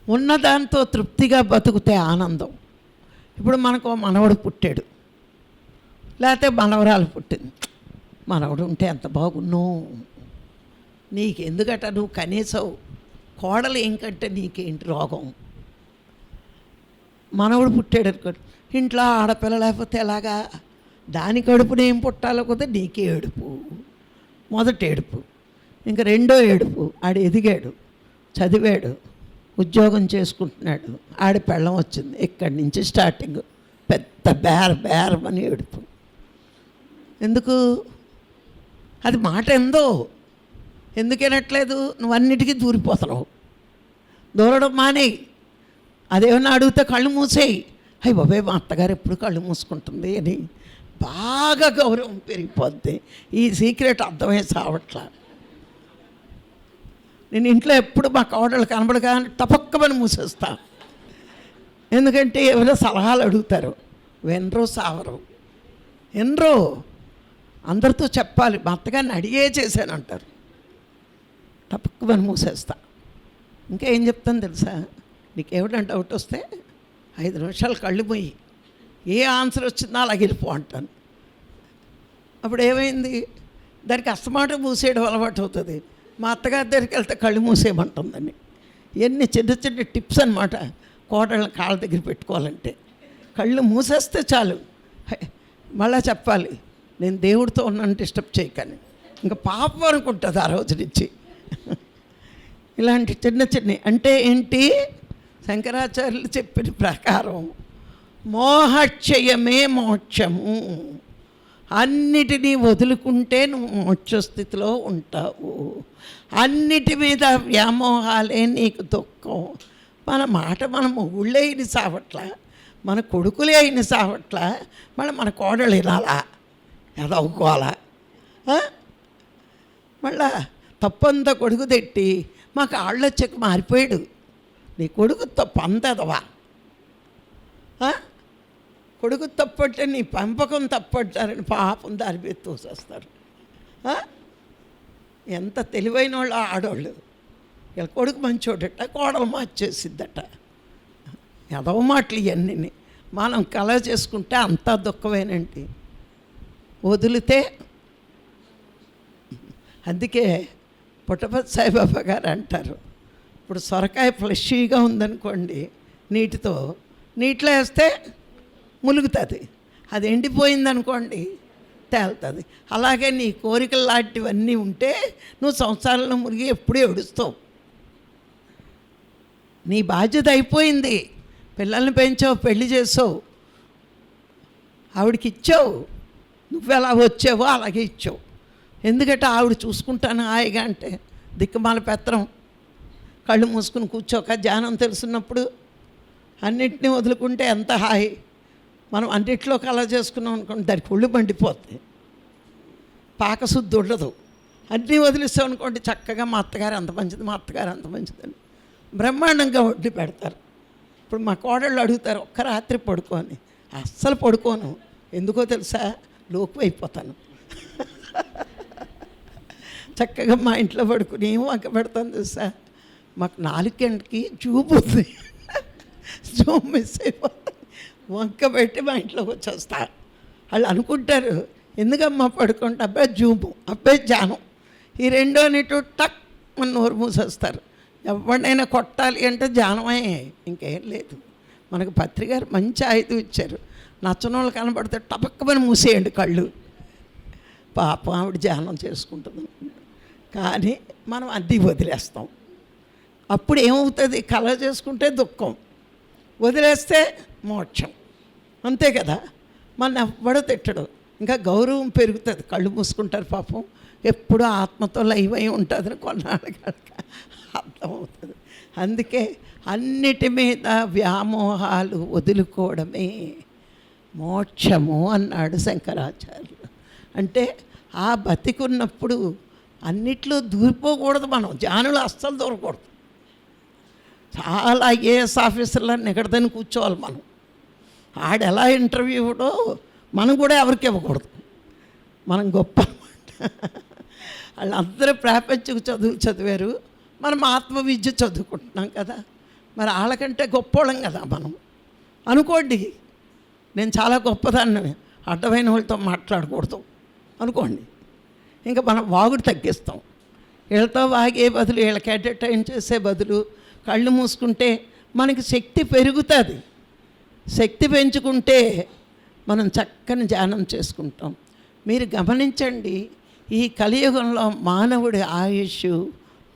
ఉన్నదాంతో తృప్తిగా బతుకుతే ఆనందం. ఇప్పుడు మనకు మనవడు పుట్టాడు, లేకపోతే మనవరాలు పుట్టింది. మనవడు ఉంటే ఎంత బాగున్నో. నీకెందుకట, నువ్వు కనీసం కోడలు ఏంకంటే నీకేంటి రోగం? మనవడు పుట్టాడు అనుకోండి, ఇంట్లో ఆడపిల్ల లేకపోతే ఎలాగా? దాని కడుపున ఏం పుట్టాలో కదా నీకే ఏడుపు. మొదటి ఏడుపు. ఇంకా రెండో ఏడుపు, ఆడు ఎదిగాడు, చదివాడు, ఉద్యోగం చేసుకుంటున్నాడు, ఆడి పెళ్ళం వచ్చింది. ఇక్కడి నుంచి స్టార్టింగ్ పెద్ద బేరమని ఏడుపు. ఎందుకు? అది మాట ఎందో. ఎందుకనట్లేదు? నువ్వు అన్నిటికీ దూరిపోతున్నావు. దూరడం మానేయి. అదేమన్నా అడిగితే కళ్ళు మూసేయి. అయ్యి బాబాయ్, మా అత్తగారు ఎప్పుడు కళ్ళు మూసుకుంటుంది అని బాగా గౌరవం పెరిగిపోద్ది. ఈ సీక్రెట్ అర్థమై సావట్లా. నేను ఇంట్లో ఎప్పుడు మా కోడళ్ళు కనబడగా టపక్కమని మూసేస్తా. ఎందుకంటే ఎవరో సలహాలు అడుగుతారు, వినరు, సావరు. వినరు. అందరితో చెప్పాలి, మా అత్తగారిని అడిగే చేశానంటారు. టపక్కమని మూసేస్తా. ఇంకా ఏం చెప్తాను తెలుసా? నీకేమిటంటే డౌట్ వస్తే 5 నిమిషాలు కళ్ళు పోయి ఏ ఆన్సర్ వచ్చిందో అలాగే వెళ్ళిపో అంటాను. అప్పుడు ఏమైంది? దానికి అస్తమాట మూసేయడం అలవాటు అవుతుంది. మా అత్తగారి దగ్గరికి వెళ్తే కళ్ళు మూసేయమంటుందని. ఇవన్నీ చిన్న చిన్న టిప్స్ అనమాట. కోడళ్ళని కాళ్ళ దగ్గర పెట్టుకోవాలంటే కళ్ళు మూసేస్తే చాలు. మళ్ళా చెప్పాలి, నేను దేవుడితో ఉన్నాను, డిస్టర్బ్ చేయకని. ఇంకా పాపం అనుకుంటుంది ఆ రోజు నుంచి. ఇలాంటి చిన్న చిన్న అంటే ఏంటి? శంకరాచార్యులు చెప్పిన ప్రకారం మోహక్షయమే మోక్షము. అన్నిటినీ వదులుకుంటే నువ్వు మోక్షస్థితిలో ఉంటావు. అన్నిటి మీద వ్యామోహాలే నీకు దుఃఖం. మన మాట మన మొగుళ్ళే అయిన సావట్లా, మన కొడుకులే అయిన సావట్లా, మళ్ళీ మన కోడలు వినాలా, ఎదవుకోవాలా? మళ్ళా తప్పంతా కొడుకు తెట్టి మాకు ఆళ్ళొచ్చాక మారిపోయాడు. నీ కొడుకు తప్పు అంతదవా? కొడుకు తప్పట్టే నీ పెంపకం తప్పట్టారని పాపం దారి మీద తోసేస్తారు. ఎంత తెలివైన వాళ్ళు ఆడవాళ్ళు. ఇలా కొడుకు మంచోడట, కోడలు మార్చేసిద్దట. ఎదవ మాటలు ఇవన్నీ మనం కల చేసుకుంటే అంతా దుఃఖమేనండి. వదిలితే అందుకే పుట్టపర్తి సాయిబాబా గారు అంటారు, ఇప్పుడు సొరకాయ ఫ్లెషీగా ఉందనుకోండి, నీటిలో వేస్తే ములుగుతుంది. అది ఎండిపోయిందనుకోండి తేలుతుంది. అలాగే నీ కోరికలు లాంటివన్నీ ఉంటే నువ్వు సంసారంలో మునిగి ఎప్పుడూ ఏడుస్తావు. నీ బాధ్యత అయిపోయింది. పిల్లల్ని పెంచావు, పెళ్లి చేసావు, ఆవిడకి ఇచ్చావు. నువ్వెలా వచ్చావో అలాగే ఇచ్చావు. ఎందుకంటే ఆవిడ చూసుకుంటాను హాయిగా అంటే దిక్కుమాల పెత్తనం. కళ్ళు మూసుకుని కూర్చోక ధ్యానం తెలుసున్నప్పుడు అన్నింటినీ వదులుకుంటే ఎంత హాయి. మనం అన్నింటిలో కళ చేసుకున్నాం అనుకోండి, దానికి ఒళ్ళు మండిపోతుంది, పాకశుద్ధి ఉండదు. అన్నీ వదిలిస్తాం అనుకోండి, చక్కగా మా అత్తగారు అంత మంచిది, మా అత్తగారు అంత మంచిదని బ్రహ్మాండంగా వడ్డీ పెడతారు. ఇప్పుడు మా కోడళ్ళు అడుగుతారు, ఒక్క రాత్రి పడుకోని. అస్సలు పడుకోను. ఎందుకో తెలుసా? లోకు అయిపోతాను. చక్కగా మా ఇంట్లో పడుకుని ఏం వంక పెడతాను తెలుసా? మాకు 4 గంటలకి జూబు ఉంది. జూబు మిస్ అయిపోతుంది. వంక పెట్టి మా ఇంట్లోకి వచ్చేస్తా. వాళ్ళు అనుకుంటారు, ఎందుకమ్మా పడుకుంటే అబ్బాయి జూబు, అబ్బాయి జానం, ఈ రెండోనిటు టక్ మన నోరు మూసేస్తారు. ఎవరినైనా కొట్టాలి అంటే జానమే, ఇంకేం లేదు. మనకు పత్రికారు మంచి ఆయుధం ఇచ్చారు. నచ్చని వాళ్ళు కనబడితే టపక్కమని మూసేయండి కళ్ళు. పాపం ఆవిడ ధ్యానం చేసుకుంటుంది. కానీ మనం అద్దీ వదిలేస్తాం. అప్పుడు ఏమవుతుంది? కళ చేసుకుంటే దుఃఖం, వదిలేస్తే మోక్షం. అంతే కదా. మన ఎవ్వడో తిట్టడు, ఇంకా గౌరవం పెరుగుతుంది. కళ్ళు మూసుకుంటారు పాపం, ఎప్పుడూ ఆత్మతో లైవ్ అయి ఉంటుందని కొన్నాళ్ళు కనుక అర్థమవుతుంది. అందుకే అన్నిటి మీద వ్యామోహాలు వదులుకోవడమే మోక్షము అన్నాడు శంకరాచార్యులు. అంటే ఆ బతికున్నప్పుడు అన్నిట్లో దూరిపోకూడదు. మనం జానులు అస్సలు దూరకూడదు. చాలా ఐఏఎస్ ఆఫీసర్లో నిగడదని కూర్చోవాలి మనం. ఆడెలా ఇంటర్వ్యూ ఇవ్వడో మనం కూడా ఎవరికి ఇవ్వకూడదు. మనం గొప్ప అన్నమాట. వాళ్ళందరూ ప్రాపంచిక చదువులు చదివారు, మనం ఆత్మ విద్య చదువుకుంటున్నాం కదా. మరి వాళ్ళకంటే గొప్పోళ్ళం కదా మనం. అనుకోండి నేను చాలా గొప్పదాన్ని, అడ్డమైన వాళ్ళతో మాట్లాడకూడదు అనుకోండి, ఇంకా మనం వాగుడు తగ్గిస్తాం. వీళ్ళతో వాగే బదులు, వీళ్ళకి ఎంటర్టైన్ చేసే బదులు కళ్ళు మూసుకుంటే మనకి శక్తి పెరుగుతుంది. శక్తి పెంచుకుంటే మనం చక్కని ధ్యానం చేసుకుంటాం. మీరు గమనించండి, ఈ కలియుగంలో మానవుడి ఆయుష్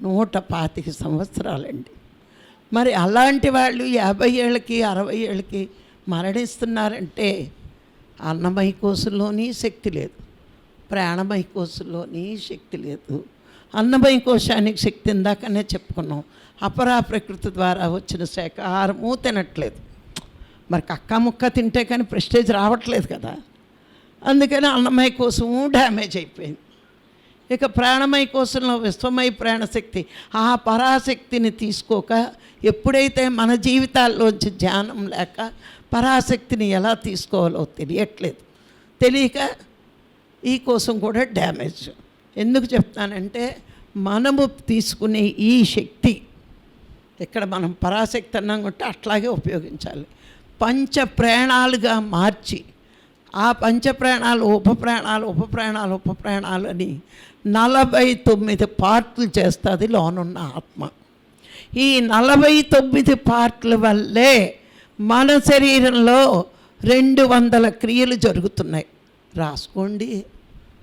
125 సంవత్సరాలండి. మరి అలాంటి వాళ్ళు 50 ఏళ్ళకి 60 ఏళ్ళకి మరణిస్తున్నారంటే అన్నమయ కోశంలోని శక్తి లేదు, ప్రాణమయ కోశంలోని శక్తి లేదు. అన్నమయ కోశానికి శక్తి ఇందాకనే చెప్పుకున్నాం, అపరా ప్రకృతి ద్వారా వచ్చిన శాకాహారము తినట్లేదు. మరి కక్క ముక్క తింటే కానీ ప్రెస్టేజ్ రావట్లేదు కదా, అందుకని అన్నమయ కోశము డ్యామేజ్ అయిపోయింది. ఇక ప్రాణమయ కోశంలో విశ్వమయ ప్రాణశక్తి, ఆ పరాశక్తిని తీసుకోక ఎప్పుడైతే మన జీవితాల్లోంచి ధ్యానం లేక పరాశక్తిని ఎలా తీసుకోవాలో తెలియట్లేదు, తెలియక ఈ కోసం కూడా డ్యామేజ్. ఎందుకు చెప్తానంటే మనము తీసుకునే ఈ శక్తి ఇక్కడ మనం పరాశక్తి అన్నాం కాబట్టి అట్లాగే ఉపయోగించాలి. పంచప్రాణాలుగా మార్చి ఆ పంచప్రాణాలు ఉపప్రాణాలు అని 49 పార్ట్లు చేస్తుంది లోనున్న ఆత్మ. ఈ 49 పార్ట్ల వల్లే మన శరీరంలో 200 క్రియలు జరుగుతున్నాయి. రాసుకోండి,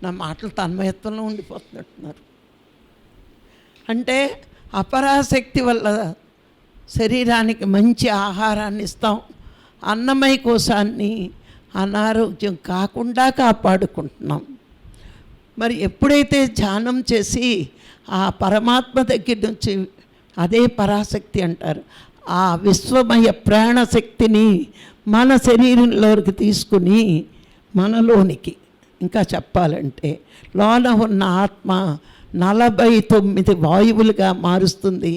నా మాటలు తన్మయత్వంలో ఉండిపోతున్నట్టున్నారు. అంటే అపరాశక్తి వల్ల శరీరానికి మంచి ఆహారాన్ని ఇస్తాం, అన్నమయ కోశాన్ని అనారోగ్యం కాకుండా కాపాడుకుంటున్నాం. మరి ఎప్పుడైతే ధ్యానం చేసి ఆ పరమాత్మ దగ్గర నుంచి, అదే పరాశక్తి అంటారు, ఆ విశ్వమయ ప్రాణశక్తిని మన శరీరంలోకి తీసుకుని మనలోనికి, ఇంకా చెప్పాలంటే లోన ఉన్న ఆత్మ 49 వాయువులుగా మారుస్తుంది.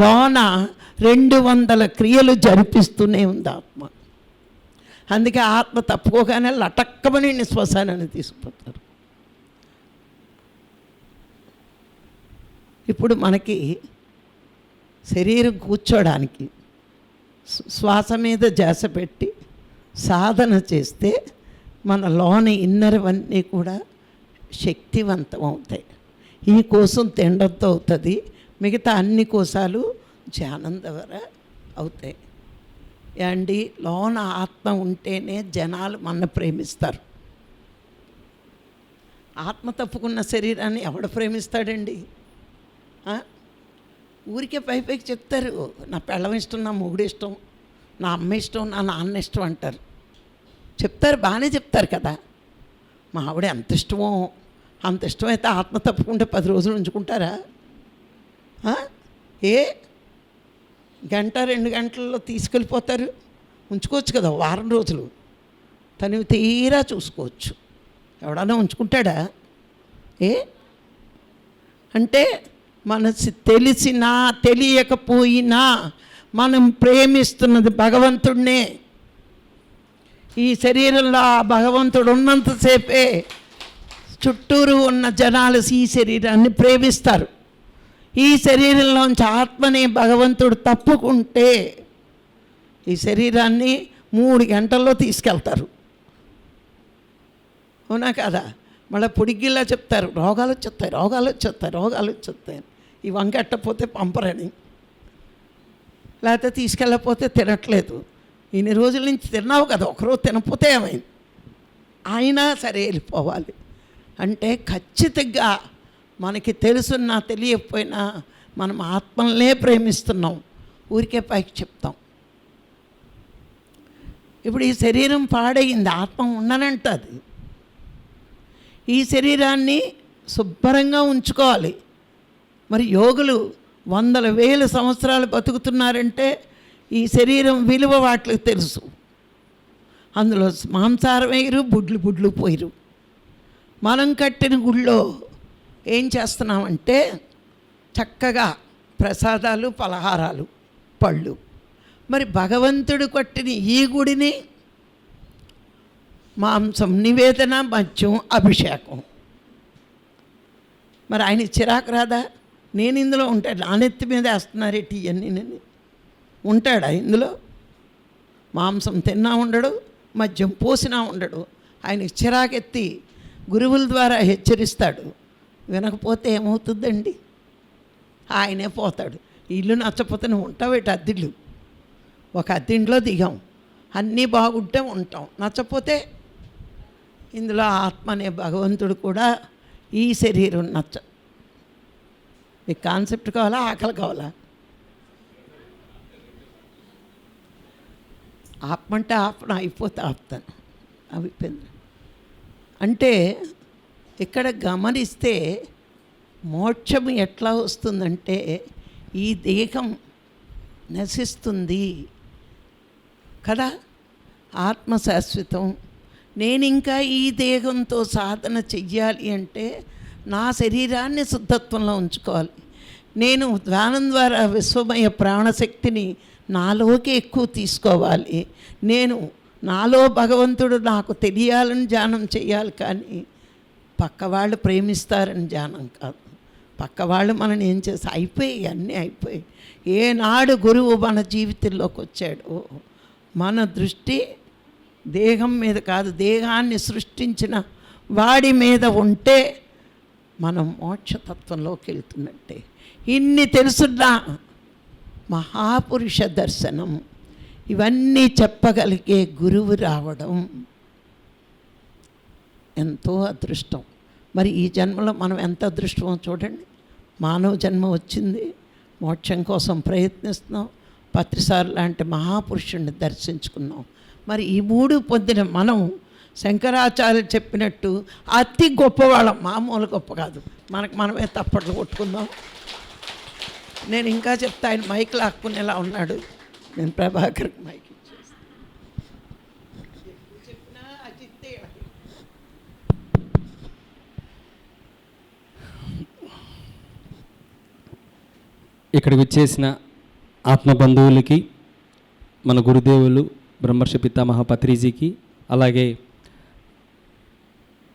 లోన 200 క్రియలు జరిపిస్తూనే ఉంది ఆత్మ. అందుకే ఆత్మ తప్పుకోగానే లటక్కమని శ్మశానాన్ని తీసుకుపోతారు. ఇప్పుడు మనకి శరీరం కూర్చోడానికి శ్వాస మీద ధ్యాస పెట్టి సాధన చేస్తే మన లోన ఇన్నరవన్నీ కూడా శక్తివంతం అవుతాయి. ఈ కోసం తిండంతో అవుతుంది, మిగతా అన్ని కోశాలు ధ్యానం ద్వారా అవుతాయి. అండి లోన ఆత్మ ఉంటేనే జనాలు మన ప్రేమిస్తారు. ఆత్మ తప్పుకున్న శరీరాన్ని ఎవడు ప్రేమిస్తాడండి? ఊరికే పైపైకి చెప్తారు, నా పెళ్ళం ఇష్టం, నా మొగుడు ఇష్టం, నా అమ్మ ఇష్టం, నా నాన్న ఇష్టం అంటారు. చెప్తారు, బాగానే చెప్తారు కదా. మా ఆవిడ ఎంత ఇష్టమో, అంత ఇష్టమైతే ఆత్మ తప్పుకుంటే 10 రోజులు ఉంచుకుంటారా? ఏ గంట 2 గంటల్లో తీసుకెళ్ళిపోతారు? ఉంచుకోవచ్చు కదా, వారం రోజులు తను తీరా చూసుకోవచ్చు. ఎవడన్నా ఉంచుకుంటాడా? అంటే మనసు తెలిసినా తెలియకపోయినా మనం ప్రేమిస్తున్నది భగవంతుడినే. ఈ శరీరంలో ఆ భగవంతుడు ఉన్నంతసేపే చుట్టూరు ఉన్న జనాలు ఈ శరీరాన్ని ప్రేమిస్తారు. ఈ శరీరంలోంచి ఆత్మని భగవంతుడు తప్పుకుంటే ఈ శరీరాన్ని 3 గంటల్లో తీసుకెళ్తారు. అవునా కదా? మళ్ళీ పొడిగిల్లా చెప్తారు, రోగాలు వచ్చేస్తాయి. ఈ వంకెట్టపోతే పంపరని, లేకపోతే తీసుకెళ్ళకపోతే తినట్లేదు. ఇన్ని రోజుల నుంచి తిన్నావు కదా, ఒకరోజు తినకపోతే ఏమైంది? అయినా సరే వెళ్ళిపోవాలి. అంటే ఖచ్చితంగా మనకి తెలుసున్నా తెలియకపోయినా మనం ఆత్మలనే ప్రేమిస్తున్నాం, ఊరికే పైకి చెప్తాం. ఇప్పుడు ఈ శరీరం పాడయింది, ఆత్మ ఉండనంటది. ఈ శరీరాన్ని శుభ్రంగా ఉంచుకోవాలి. మరి యోగులు 100,000 సంవత్సరాలు బతుకుతున్నారంటే ఈ శరీరం విలువ వాటికి తెలుసు. అందులో మాంసారం వేయరు, బుడ్లు పోయిరు. మనం కట్టిన గుళ్ళో ఏం చేస్తున్నామంటే చక్కగా ప్రసాదాలు, పలహారాలు, పళ్ళు. మరి భగవంతుడు కట్టిన ఈ గుడిని మాంసం నివేదన, మద్యం, అభిషేకం. మరి ఆయన చిరాకు రాదా? నేను ఇందులో ఉంటే నా నెత్తి మీద వేస్తున్నారు ఇవన్నీ. ఉంటాడా ఇందులో? మాంసం తిన్నా ఉండడు, మద్యం పోసినా ఉండడు. ఆయన చిరాకెత్తి గురువుల ద్వారా హెచ్చరిస్తాడు. వినకపోతే ఏమవుతుందండి? ఆయనే పోతాడు. ఇల్లు నచ్చపోతే నువ్వు ఉంటావేటి అద్దిళ్ళు? ఒక అద్దింట్లో దిగాం, అన్నీ బాగుంటే ఉంటాం, నచ్చపోతే ఇందులో ఆత్మ అనే భగవంతుడు కూడా ఈ శరీరం ఈ కాన్సెప్ట్ కావాలా, ఆకలి కావాలా? ఆపమంటే ఆపన, అయిపోతే ఆపుతాను. అయిపోయింది. అంటే ఇక్కడ గమనిస్తే మోక్షం ఎట్లా వస్తుందంటే ఈ దేహం నశిస్తుంది కదా, ఆత్మ శాశ్వతం. నేను ఇంకా ఈ దేహంతో సాధన చెయ్యాలి అంటే నా శరీరాన్ని శుద్ధత్వంలో ఉంచుకోవాలి. నేను ధ్యానం ద్వారా విశ్వమయ ప్రాణశక్తిని నాలోకి ఎక్కువ తీసుకోవాలి. నేను నాలో భగవంతుడు నాకు తెలియాలని ధ్యానం చేయాలి, కానీ పక్కవాళ్ళు ప్రేమిస్తారని ధ్యానం కాదు. పక్కవాళ్ళు మనని ఏం చేసి అయిపోయి అన్నీ అయిపోయి. ఏనాడు గురువు మన జీవితంలోకి వచ్చాడు, మన దృష్టి దేహం మీద కాదు, దేహాన్ని సృష్టించిన వాడి మీద ఉంటే మనం మోక్షతత్వంలోకి వెళ్తున్నట్టే. ఇన్ని తెలుసున్నా మహాపురుష దర్శనం, ఇవన్నీ చెప్పగలిగే గురువు రావడం ఎంతో అదృష్టం. మరి ఈ జన్మలో మనం ఎంత అదృష్టమో చూడండి. మానవ జన్మ వచ్చింది, మోక్షం కోసం ప్రయత్నిస్తున్నాం, పత్రిసార్ లాంటి మహాపురుషుడిని దర్శించుకున్నాం. మరి ఈ మూడు పొందిన మనం శంకరాచార్య చెప్పినట్టు అతి గొప్పవాళ్ళం, మామూలు గొప్ప కాదు. మనమే తప్పట్లు కొట్టుకుందాం. నేను ఇంకా చెప్తా, ఆయన మైక్ లాక్కునేలా ఉన్నాడు. నేను ప్రభాకర్కి మైక్ ఇచ్చేస్తాను. చెప్పినా అజిత్తే. ఇక్కడికి వచ్చేసిన ఆత్మబంధువులకి, మన గురుదేవులు బ్రహ్మర్షి పితామహ పత్రిజీకి, అలాగే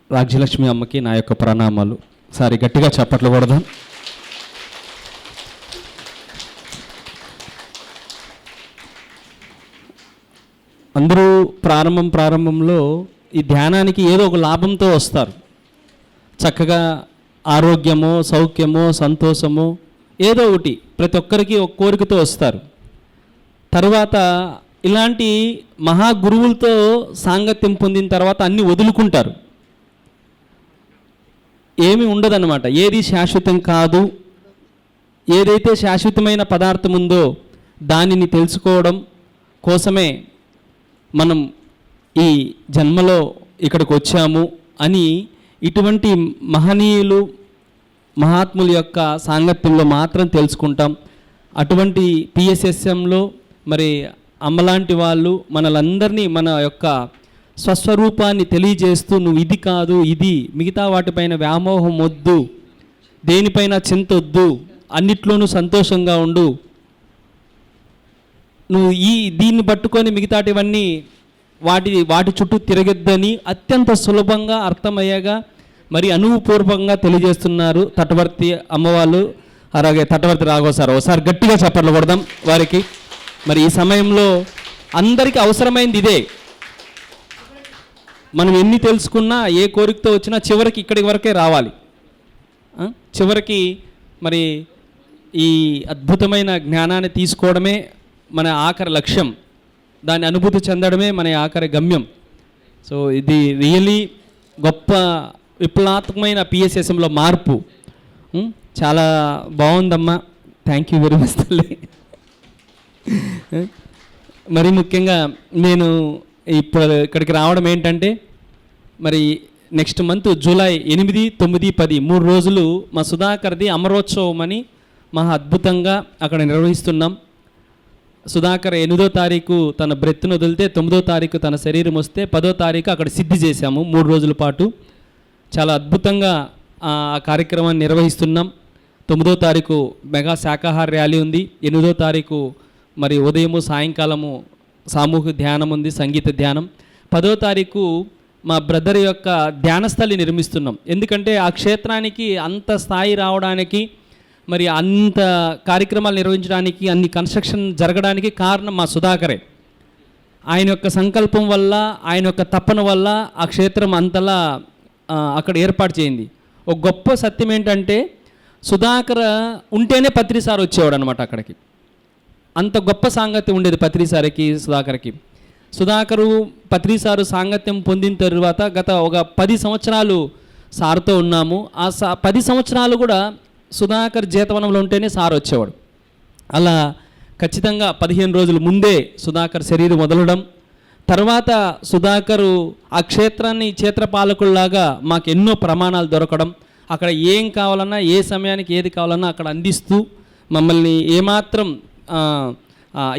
రాజ్యలక్ష్మి అమ్మకి నా యొక్క ప్రణామాలు. సారి గట్టిగా చప్పట్లు కొడదాం. అందరూ ప్రారంభంలో ఈ ధ్యానానికి ఏదో ఒక లాభంతో వస్తారు. చక్కగా ఆరోగ్యమో, సౌఖ్యమో, సంతోషమో ఏదో ఒకటి ప్రతి ఒక్కరికి ఒక కోరికతో వస్తారు. తర్వాత ఇలాంటి మహాగురువులతో సాంగత్యం పొందిన తర్వాత అన్నీ వదులుకుంటారు. ఏమీ ఉండదన్నమాట. ఏది శాశ్వతం కాదు. ఏదైతే శాశ్వతమైన పదార్థం ఉందో దానిని తెలుసుకోవడం కోసమే మనం ఈ జన్మలో ఇక్కడికి వచ్చాము అని ఇటువంటి మహనీయులు, మహాత్ముల యొక్క సాంగత్యంలో మాత్రం తెలుసుకుంటాం. అటువంటి పిఎస్ఎస్ఎంలో మరి అమ్మలాంటి వాళ్ళు మనలందరినీ మన యొక్క స్వస్వరూపాన్ని తెలియజేస్తూ, నువ్వు ఇది కాదు, ఇది, మిగతా వాటిపైన వ్యామోహం వద్దు, దేనిపైన చింతొద్దు, అన్నిట్లోనూ సంతోషంగా ఉండు, నువ్వు దీన్ని పట్టుకొని మిగతాటివన్నీ వాటి చుట్టూ తిరగద్దని అత్యంత సులభంగా అర్థమయ్యేగా మరి అనుభవపూర్వకంగా తెలియజేస్తున్నారు తటవర్తి అమ్మవాళ్ళు, అలాగే తటవర్తి రాఘవ సార్. ఒకసారి గట్టిగా చప్పట్లు కొడదాం వారికి. మరి ఈ సమయంలో అందరికీ అవసరమైంది ఇదే. మనం ఎన్ని తెలుసుకున్నా, ఏ కోరికతో వచ్చినా చివరికి ఇక్కడి వరకే రావాలి. చివరికి మరి ఈ అద్భుతమైన జ్ఞానాన్ని తీసుకోవడమే మన ఆఖరి లక్ష్యం, దాన్ని అనుభూతి చెందడమే మన ఆఖరి గమ్యం. సో ఇది రియలీ గొప్ప విప్లవాత్మకమైన పిఎస్ఎస్ఎంలో మార్పు. చాలా బాగుందమ్మా. థ్యాంక్ యూ వెరీ మచ్ తల్లి. మరి ముఖ్యంగా నేను ఇప్పుడు ఇక్కడికి రావడం ఏంటంటే, మరి నెక్స్ట్ మంత్ జూలై 8, 9, 10 3 రోజులు మా సుధాకర్ది అమరోత్సవం అని మహా అద్భుతంగా అక్కడ నిర్వహిస్తున్నాం. సుధాకర్ 8వ తారీఖు తన బ్రెత్ను వదిలితే 9వ తారీఖు తన శరీరం వస్తే 10వ తారీఖు అక్కడ సిద్ధి చేశాము. 3 రోజుల పాటు చాలా అద్భుతంగా ఆ కార్యక్రమాన్ని నిర్వహిస్తున్నాం. 9వ తారీఖు మెగా శాకాహార ర్యాలీ ఉంది. 8వ తారీఖు మరి ఉదయము సాయంకాలము సామూహిక ధ్యానం ఉంది, సంగీత ధ్యానం. 10వ తారీఖు మా బ్రదర్ యొక్క ధ్యానస్థలి నిర్మిస్తున్నాం. ఎందుకంటే ఆ క్షేత్రానికి అంత స్థాయి రావడానికి మరి అంత కార్యక్రమాలు నిర్వహించడానికి, అన్ని కన్స్ట్రక్షన్ జరగడానికి కారణం మా సుధాకరే. ఆయన యొక్క సంకల్పం వల్ల, ఆయన యొక్క తపన వల్ల ఆ క్షేత్రం అంతలా అక్కడ ఏర్పాటు చేయింది. ఒక గొప్ప సత్యం ఏంటంటే, సుధాకర్ ఉంటేనే పత్రి సార్ వచ్చేవాడు అనమాట అక్కడికి. అంత గొప్ప సాంగత్యం ఉండేది పత్రి సార్కి, సుధాకర్కి. సుధాకరు పత్రి సారు సాంగత్యం పొందిన తర్వాత గత ఒక 10 సంవత్సరాలు సార్తో ఉన్నాము. ఆ 10 సంవత్సరాలు కూడా సుధాకర్ జీతవనంలో ఉంటేనే సార్ వచ్చేవాడు. అలా ఖచ్చితంగా 15 రోజుల ముందే సుధాకర్ శరీరం వదలడం, తర్వాత సుధాకరు ఆ క్షేత్రాన్ని క్షేత్రపాలకుల్లాగా మాకు ఎన్నో ప్రమాణాలు దొరకడం, అక్కడ ఏం కావాలన్నా, ఏ సమయానికి ఏది కావాలన్నా అక్కడ అందిస్తూ మమ్మల్ని ఏమాత్రం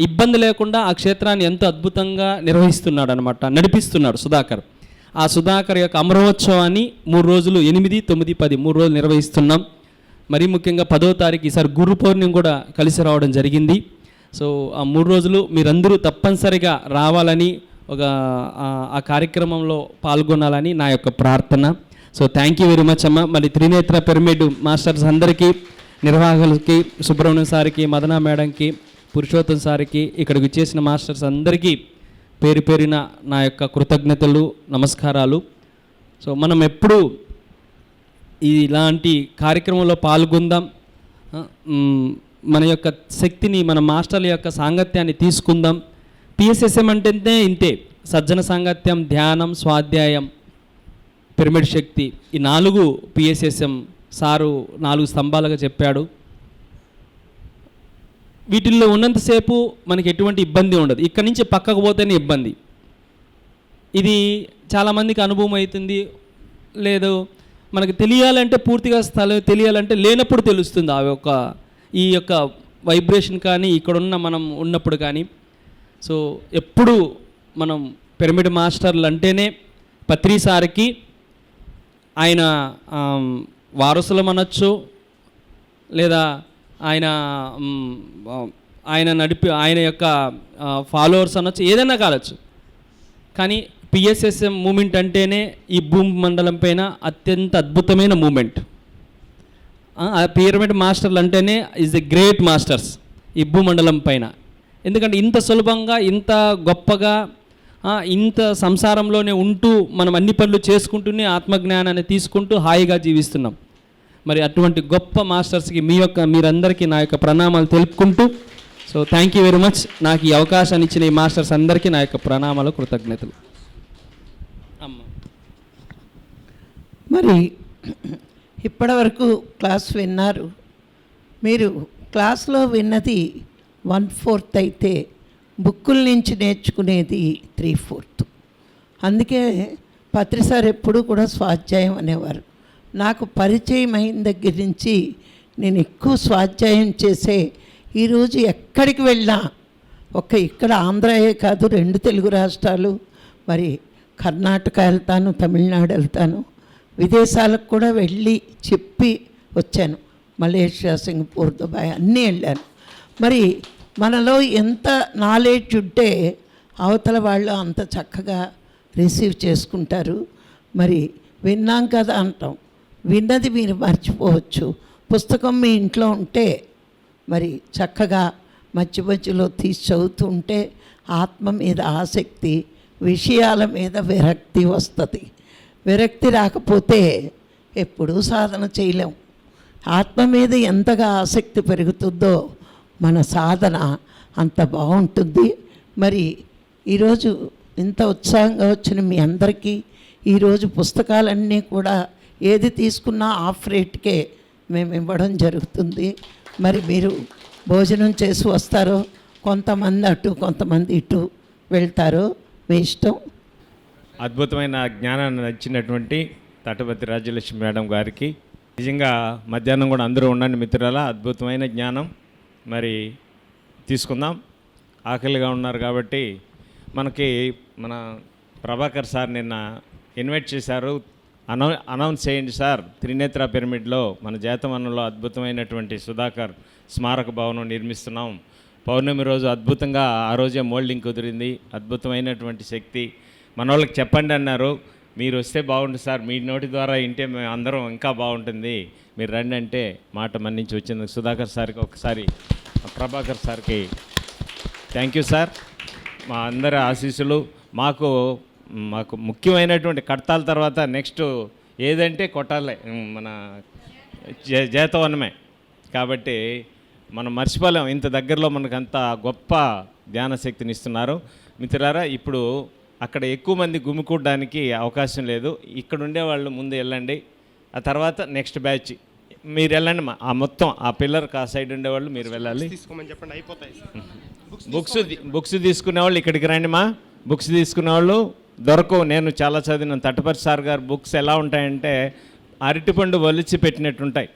ఇబ్బంది లేకుండా ఆ క్షేత్రాన్ని ఎంతో అద్భుతంగా నిర్వహిస్తున్నాడు అనమాట, నడిపిస్తున్నాడు సుధాకర్. ఆ సుధాకర్ యొక్క అమరోత్సవాన్ని 3 రోజులు 8, 9, 10 3 రోజులు నిర్వహిస్తున్నాం. మరీ ముఖ్యంగా 10వ తారీఖు ఈసారి గురు పౌర్ణమి కూడా కలిసి రావడం జరిగింది. సో ఆ 3 రోజులు మీరందరూ తప్పనిసరిగా రావాలని, ఆ కార్యక్రమంలో పాల్గొనాలని నా యొక్క ప్రార్థన. So thank you very much అమ్మ. మరి త్రినేత్ర పిరమిడ్ మాస్టర్స్ అందరికీ, నిర్వాహకులకి, సుబ్రహ్మణ్యం సార్కి, మదనా మేడంకి, పురుషోత్తం సార్కి, ఇక్కడికి వచ్చేసిన మాస్టర్స్ అందరికీ పేరు పేరిన నా యొక్క కృతజ్ఞతలు, నమస్కారాలు. సో మనం ఎప్పుడూ ఇలాంటి కార్యక్రమంలో పాల్గొందాం. మన యొక్క శక్తిని, మన మాస్టర్ల యొక్క సాంగత్యాన్ని తీసుకుందాం. పిఎస్ఎస్ఎం అంటే ఇంతే: సజ్జన సాంగత్యం, ధ్యానం, స్వాధ్యాయం, పిరమిడ్ శక్తి. ఈ 4 పిఎస్ఎస్ఎం సారు 4 స్తంభాలుగా చెప్పాడు. వీటిల్లో ఉన్నంతసేపు మనకి ఎటువంటి ఇబ్బంది ఉండదు. ఇక్కడి నుంచి పక్కకు పోతేనే ఇబ్బంది. ఇది చాలామందికి అనుభవం అవుతుంది. లేదు, మనకు తెలియాలంటే, పూర్తిగా స్థలం తెలియాలంటే లేనప్పుడు తెలుస్తుంది ఈ యొక్క వైబ్రేషన్ కానీ, ఇక్కడున్న మనం ఉన్నప్పుడు కానీ. సో ఎప్పుడు మనం పిరమిడ్ మాస్టర్లు అంటేనే పత్రి సార్కి, ఆయన వారసులం అనొచ్చు, లేదా ఆయన యొక్క ఫాలోవర్స్ అనొచ్చు, ఏదైనా కావచ్చు. కానీ పిఎస్ఎస్ఎం మూమెంట్ అంటేనే ఈ భూమి మండలం పైన అత్యంత అద్భుతమైన మూమెంట్. పిరమిడ్ మాస్టర్లు అంటేనే ఈజ్ ఎ గ్రేట్ మాస్టర్స్ ఈ భూమండలం పైన. ఎందుకంటే ఇంత సులభంగా, ఇంత గొప్పగా, ఇంత సంసారంలోనే ఉంటూ మనం అన్ని పనులు చేసుకుంటూనే ఆత్మజ్ఞానాన్ని తీసుకుంటూ హాయిగా జీవిస్తున్నాం. మరి అటువంటి గొప్ప మాస్టర్స్కి మీరందరికీ నా యొక్క ప్రణామాలు తెలుపుకుంటూ, so thank you very much. నాకు ఈ అవకాశాన్ని ఇచ్చిన ఈ మాస్టర్స్ అందరికీ నా యొక్క ప్రణామాలు, కృతజ్ఞతలు. మరి ఇప్పటివరకు క్లాస్ విన్నారు. మీరు క్లాస్లో విన్నది 1/4 అయితే బుక్కుల నుంచి నేర్చుకునేది 3/4. అందుకే పత్రి సార్ ఎప్పుడూ కూడా స్వాధ్యాయం అనేవారు. నాకు పరిచయం అయిన దగ్గర నుంచి నేను ఎక్కువ స్వాధ్యాయం చేసే, ఈరోజు ఎక్కడికి వెళ్ళినా, ఇక్కడ ఆంధ్రాయే కాదు, 2 తెలుగు రాష్ట్రాలు, మరి కర్ణాటక వెళ్తాను, తమిళనాడు వెళ్తాను, విదేశాలకు కూడా వెళ్ళి చెప్పి వచ్చాను. మలేషియా, సింగపూర్, దుబాయ్ అన్నీ వెళ్ళాను. మరి మనలో ఎంత నాలెడ్జ్ ఉంటే అవతల వాళ్ళు అంత చక్కగా రిసీవ్ చేసుకుంటారు. మరి విన్నాం కదా అంటాం, విన్నది మీరు మర్చిపోవచ్చు. పుస్తకం మీ ఇంట్లో ఉంటే మరి చక్కగా మధ్య మధ్యలో తీసి చదువుతూ ఉంటే ఆత్మ మీద ఆసక్తి, విషయాల మీద విరక్తి వస్తుంది. విరక్తి రాకపోతే ఎప్పుడూ సాధన చేయలేం. ఆత్మ మీద ఎంతగా ఆసక్తి పెరుగుతుందో మన సాధన అంత బాగుంటుంది. మరి ఈరోజు ఇంత ఉత్సాహంగా వచ్చిన మీ అందరికీ, ఈరోజు పుస్తకాలన్నీ కూడా ఏది తీసుకున్నా ఆఫ్ రేట్కే మేము ఇవ్వడం జరుగుతుంది. మరి మీరు భోజనం చేసి వస్తారో, కొంతమంది అటు కొంతమంది ఇటు వెళ్తారో, మీ ఇష్టం. అద్భుతమైన జ్ఞానాన్ని ఇచ్చినటువంటి తటపతి రాజ్యలక్ష్మి మేడం గారికి నిజంగా మధ్యాహ్నం కూడా అందరూ ఉండండి మిత్రుల, అద్భుతమైన జ్ఞానం మరి తీసుకుందాం. ఆకలిగా ఉన్నారు కాబట్టి మనకి మన ప్రభాకర్ సార్ నిన్న ఇన్వైట్ చేశారు. అనౌన్స్ చేయండి సార్, త్రినేత్ర పిరమిడ్లో మన జాతవనంలో అద్భుతమైనటువంటి సుధాకర్ స్మారక భవనం నిర్మిస్తున్నాం. పౌర్ణమి రోజు అద్భుతంగా ఆ రోజే మోల్డింగ్ కుదిరింది. అద్భుతమైనటువంటి శక్తి, మన వాళ్ళకి చెప్పండి అన్నారు. మీరు వస్తే బాగుంటుంది సార్, మీ నోటి ద్వారా వింటే మేము అందరం ఇంకా బాగుంటుంది, మీరు రండి అంటే మాట మన్నించి వచ్చింది సుధాకర్ సార్కి ఒకసారి, ప్రభాకర్ సార్కి థ్యాంక్ యూ సార్. మా అందరి ఆశీస్సులు మాకు ముఖ్యమైనటువంటి కడతాల తర్వాత నెక్స్ట్ ఏదంటే కొట్టాలే మన జేతవనమే. కాబట్టి మనం మర్చిపోలేం, ఇంత దగ్గరలో మనకు అంత గొప్ప ధ్యాన శక్తిని ఇస్తున్నారు. మిత్రులారా, ఇప్పుడు అక్కడ ఎక్కువ మంది గుమికూడడానికి అవకాశం లేదు. ఇక్కడ ఉండేవాళ్ళు ముందు వెళ్ళండి, ఆ తర్వాత నెక్స్ట్ బ్యాచ్ మీరు వెళ్ళండి. ఆ మొత్తం ఆ పిల్లర్కి ఆ సైడ్ ఉండేవాళ్ళు మీరు వెళ్ళాలి. తీసుకోమని చెప్పండి, అయిపోతాయి. బుక్స్ తీసుకునేవాళ్ళు ఇక్కడికి రండి. బుక్స్ తీసుకునేవాళ్ళు దొరకవు. నేను చాలా చదివిన తటపర్తి సార్ గారు బుక్స్ ఎలా ఉంటాయంటే అరటిపండు ఒలిచి పెట్టినట్టుంటాయి.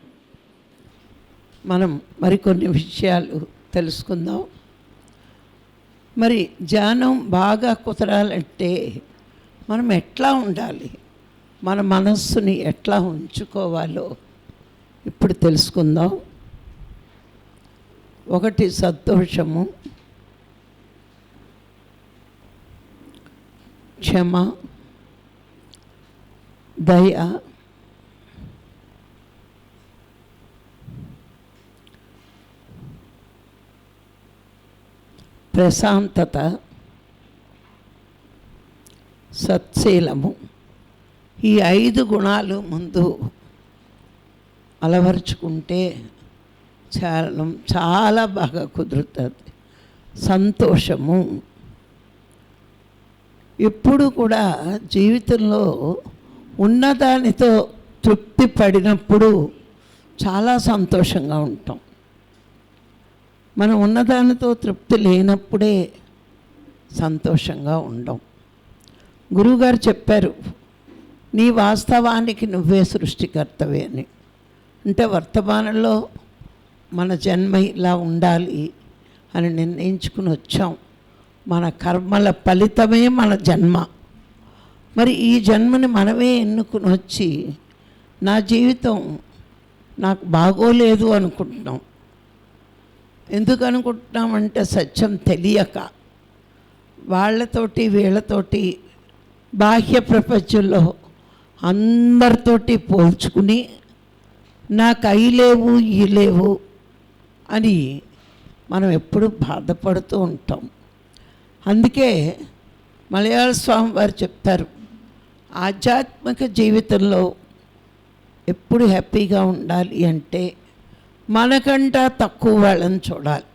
మనం మరికొన్ని విషయాలు తెలుసుకుందాం. మరి ధ్యానం బాగా కుదరాలంటే మనం ఎట్లా ఉండాలి, మన మనస్సుని ఎట్లా ఉంచుకోవాలో ఇప్పుడు తెలుసుకుందాం. ఒకటి సంతోషము, క్షమ, దయ, ప్రశాంతత, సత్శీలము. ఈ 5 గుణాలు ముందు అలవరుచుకుంటే చాలా బాగా కుదురుతుంది. సంతోషము, ఎప్పుడు కూడా జీవితంలో ఉన్నదానితో తృప్తి పడినప్పుడు చాలా సంతోషంగా ఉంటాం. మనం ఉన్నదానితో తృప్తి లేనప్పుడే సంతోషంగా ఉండం. గురువుగారు చెప్పారు, నీ వాస్తవానికి నువ్వే సృష్టికర్తవే అని. అంటే వర్తమానంలో మన జన్మ ఇలా ఉండాలి అని నిర్ణయించుకుని వచ్చాం. మన కర్మల ఫలితమే మన జన్మ. మరి ఈ జన్మని మనమే ఎన్నుకుని వచ్చి నా జీవితం నాకు బాగోలేదు అనుకుంటున్నాం. ఎందుకు అనుకుంటున్నామంటే సత్యం తెలియక, వాళ్ళతోటి వీళ్ళతోటి బాహ్య ప్రపంచంలో అందరితోటి పోల్చుకుని నాకు అయి లేవు ఈ లేవు అని మనం ఎప్పుడూ బాధపడుతూ ఉంటాం. అందుకే మలయాళ స్వామి వారు చెప్తారు, ఆధ్యాత్మిక జీవితంలో ఎప్పుడు హ్యాపీగా ఉండాలి అంటే మనకంటే తక్కువ వాళ్ళని చూడాలి,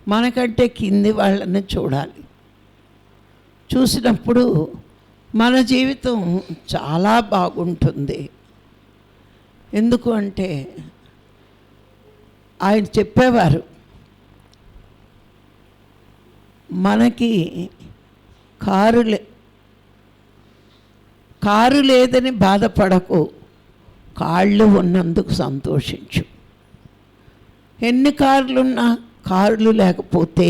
మనకంటే కింది వాళ్ళని చూడాలి. చూసినప్పుడు మన జీవితం చాలా బాగుంటుంది. ఎందుకు అంటే ఆయన చెప్పేవారు, మనకి కారు లేదని బాధపడకు, కాళ్ళు ఉన్నందుకు సంతోషించు. ఎన్ని కార్లున్నా కార్లు లేకపోతే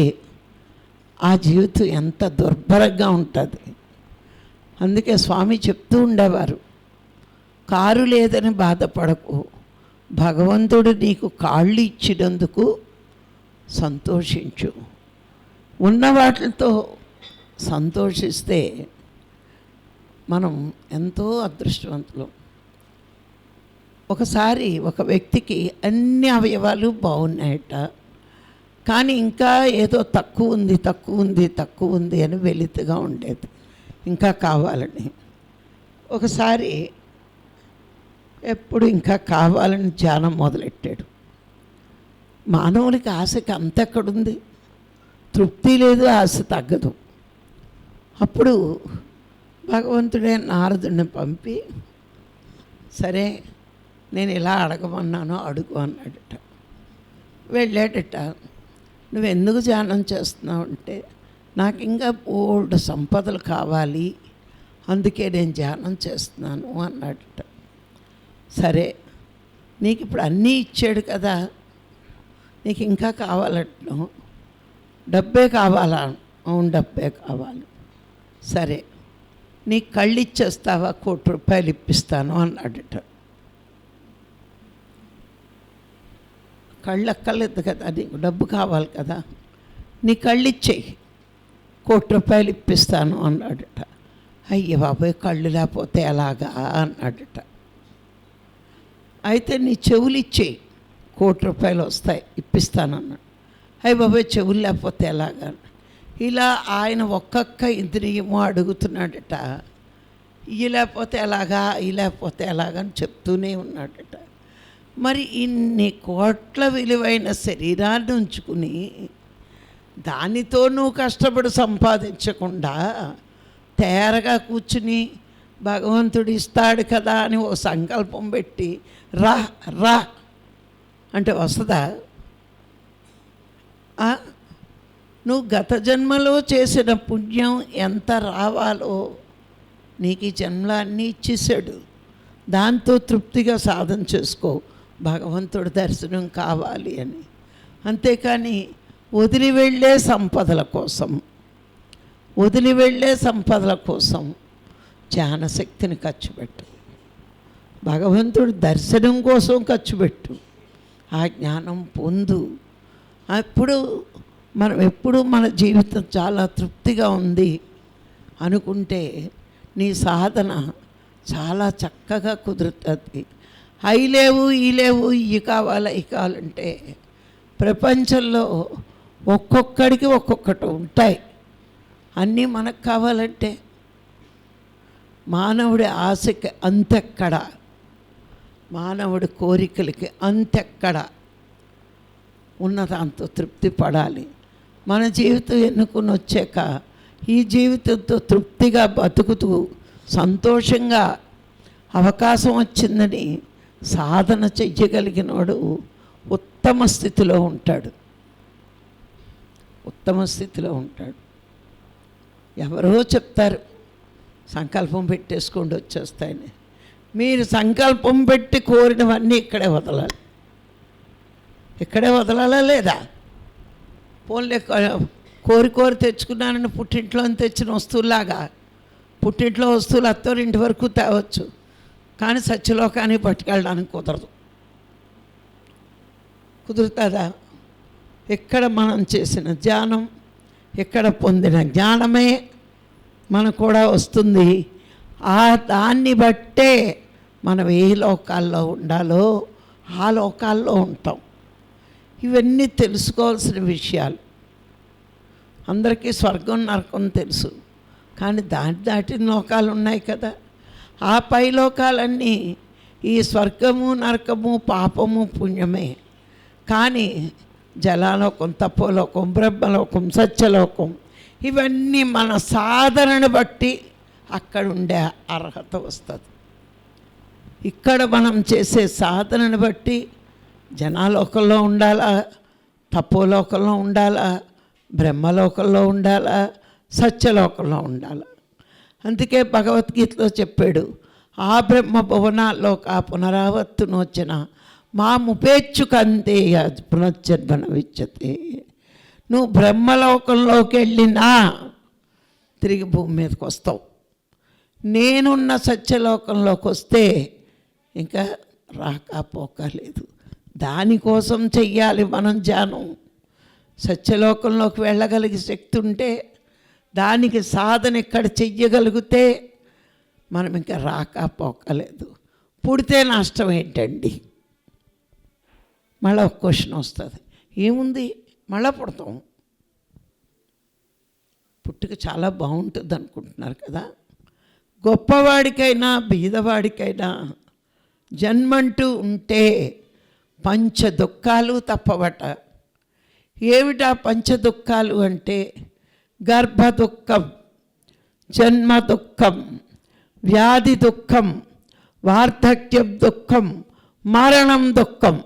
ఆ జీవితం ఎంత దుర్భరంగా ఉంటుంది. అందుకే స్వామి చెప్తూ ఉండేవారు, కారు లేదని బాధపడకు, భగవంతుడు నీకు కాళ్ళు ఇచ్చినందుకు సంతోషించు. ఉన్న వాటితో సంతోషిస్తే మనం ఎంతో అదృష్టవంతులం. ఒకసారి ఒక వ్యక్తికి అన్ని అవయవాలు బాగున్నాయట, కానీ ఇంకా ఏదో తక్కువ ఉంది అని వెలితిగా ఉండేది, ఇంకా కావాలని. ఒకసారి ఎప్పుడు ఇంకా కావాలని ధ్యానం మొదలెట్టాడు. మానవునికి ఆశకి అంతెక్కడుంది, తృప్తి లేదు, ఆశ తగ్గదు. అప్పుడు భగవంతుడే నారదుడిని పంపి, సరే నేను ఇలా అడగమన్నాను అడుగు అన్నాడట. వెళ్ళాడట. నువ్వు ఎందుకు ధ్యానం చేస్తున్నావు అంటే, నాకు ఇంకా బోల్డ్ సంపదలు కావాలి, అందుకే నేను ధ్యానం చేస్తున్నాను అన్నాడట. సరే, నీకు ఇప్పుడు అన్నీ ఇచ్చాడు కదా, నీకు ఇంకా కావాలంటున్నావు, డబ్బే కావాలా? అవును, డబ్బే కావాలి. సరే, నీకు కళ్ళు ఇచ్చేస్తావా? 1 కోటి రూపాయలు ఇప్పిస్తాను అన్నాడట. కళ్ళు అక్కర్లేదు కదా, నీకు డబ్బు కావాలి కదా, నీ కళ్ళు ఇచ్చేయి, 1 కోటి రూపాయలు ఇప్పిస్తాను అన్నాడట. అయ్య బాబాయ్ కళ్ళు లేకపోతే ఎలాగా అన్నాడట. అయితే నీ చెవులు ఇచ్చేయి, ₹1,00,00,000 వస్తాయి ఇప్పిస్తానన్నాడు. అయ్య బాబాయ్ చెవులు లేకపోతే ఎలాగా? ఇలా ఆయన ఒక్కొక్క ఇంద్రియము అడుగుతున్నాడట. ఇవి లేకపోతే ఎలాగా, ఇవి లేకపోతే ఎలాగని చెప్తూనే ఉన్నాడట. మరి ఇన్ని కోట్ల విలువైన శరీరాన్ని ఉంచుకుని దానితో నువ్వు కష్టపడి సంపాదించకుండా తేరగా కూర్చుని భగవంతుడు ఇస్తాడు కదా అని ఓ సంకల్పం పెట్టి రా రా అంటే వస్తుందా? నువ్వు గత జన్మలో చేసిన పుణ్యం ఎంత రావాలో నీకు ఈ జన్మలో అన్నీ ఇచ్చేసాడు. దాంతో తృప్తిగా సాధన చేసుకో, భగవంతుడి దర్శనం కావాలి అని. అంతేకాని వదిలి వెళ్ళే సంపదల కోసం జ్ఞానశక్తిని ఖర్చు పెట్టు, భగవంతుడి దర్శనం కోసం ఖర్చు పెట్టు, ఆ జ్ఞానం పొందు. అప్పుడు మనం ఎప్పుడు మన జీవితం చాలా తృప్తిగా ఉంది అనుకుంటే నీ సాధన చాలా చక్కగా కుదురుతుంది. అవి లేవు ఈ లేవు ఇవి కావాలి ఇవి కావాలంటే ప్రపంచంలో ఒక్కొక్కడికి ఒక్కొక్కటి ఉంటాయి. అన్నీ మనకు కావాలంటే మానవుడి ఆశకి అంతెక్కడ, మానవుడి కోరికలకి అంతెక్కడ, ఉన్నదాంతో తృప్తి పడాలి. మన జీవితం ఎన్నుకుని వచ్చాక ఈ జీవితంతో తృప్తిగా బతుకుతూ సంతోషంగా అవకాశం వచ్చిందని సాధన చెయ్యగలిగినోడు ఉత్తమ స్థితిలో ఉంటాడు. ఎవరో చెప్తారు సంకల్పం పెట్టేసుకోండి వచ్చేస్తాయని. మీరు సంకల్పం పెట్టి కోరినవన్నీ ఇక్కడే వదలాలా లేదా? పోన్లే కోరి తెచ్చుకున్నానని పుట్టింట్లో తెచ్చిన వస్తువులాగా పుట్టింట్లో వస్తువులు అత్తోరింటి వరకు తేవచ్చు, కానీ సత్యలోకానికి పట్టుకెళ్ళడానికి కుదురుతుందా? ఎక్కడ మనం చేసిన ధ్యానం, ఎక్కడ పొందిన జ్ఞానమే మనకు కూడా వస్తుంది. దాన్ని బట్టే మనం ఏ లోకాల్లో ఉండాలో ఆ లోకాల్లో ఉంటాం. ఇవన్నీ తెలుసుకోవాల్సిన విషయాలు. అందరికీ స్వర్గం నరకం తెలుసు, కానీ దాటిన లోకాలు ఉన్నాయి కదా. ఆ పై లోకాలన్నీ ఈ స్వర్గము నరకము పాపము పుణ్యమే. కానీ జలాలోకం, తపోలోకం, బ్రహ్మలోకం, సత్యలోకం ఇవన్నీ మన సాధనను బట్టి అక్కడ ఉండే అర్హత వస్తుంది. ఇక్కడ మనం చేసే సాధనను బట్టి జనాలోకంలో ఉండాలా, తపోలోకంలో ఉండాలా, బ్రహ్మలోకంలో ఉండాలా, సత్యలోకంలో ఉండాలా. అందుకే భగవద్గీతలో చెప్పాడు, ఆ బ్రహ్మ భువనాల్లో పునరావర్తునొచ్చిన మాముపేచ్చుకంతే పునర్జన్మన విచ్చతే. నువ్వు బ్రహ్మలోకంలోకి వెళ్ళినా తిరిగి భూమి మీదకి వస్తావు. నేనున్న సత్యలోకంలోకి వస్తే ఇంకా రాకపోకలేదు. దానికోసం చెయ్యాలి మనం ధ్యానం. సత్యలోకంలోకి వెళ్ళగలిగే శక్తి ఉంటే దానికి సాధన ఇక్కడ చెయ్యగలిగితే మనం ఇంకా రాకపోకలేదు. పుడితే నష్టం ఏంటండి? మళ్ళీ ఒక క్వశ్చన్ వస్తుంది, ఏముంది మళ్ళీ పుడతాం. పుట్టుక చాలా బాగుంటుంది అనుకుంటున్నారు కదా. గొప్పవాడికైనా బీదవాడికైనా జన్మంటూ ఉంటే పంచ దుఃఖాలు తప్పవట. ఏమిటా పంచ దుఃఖాలు అంటే గర్భ దుఃఖం, జన్మ దుఃఖం, వ్యాధి దుఃఖం, వార్ధక్యం దుఃఖం, మరణం దుఃఖం.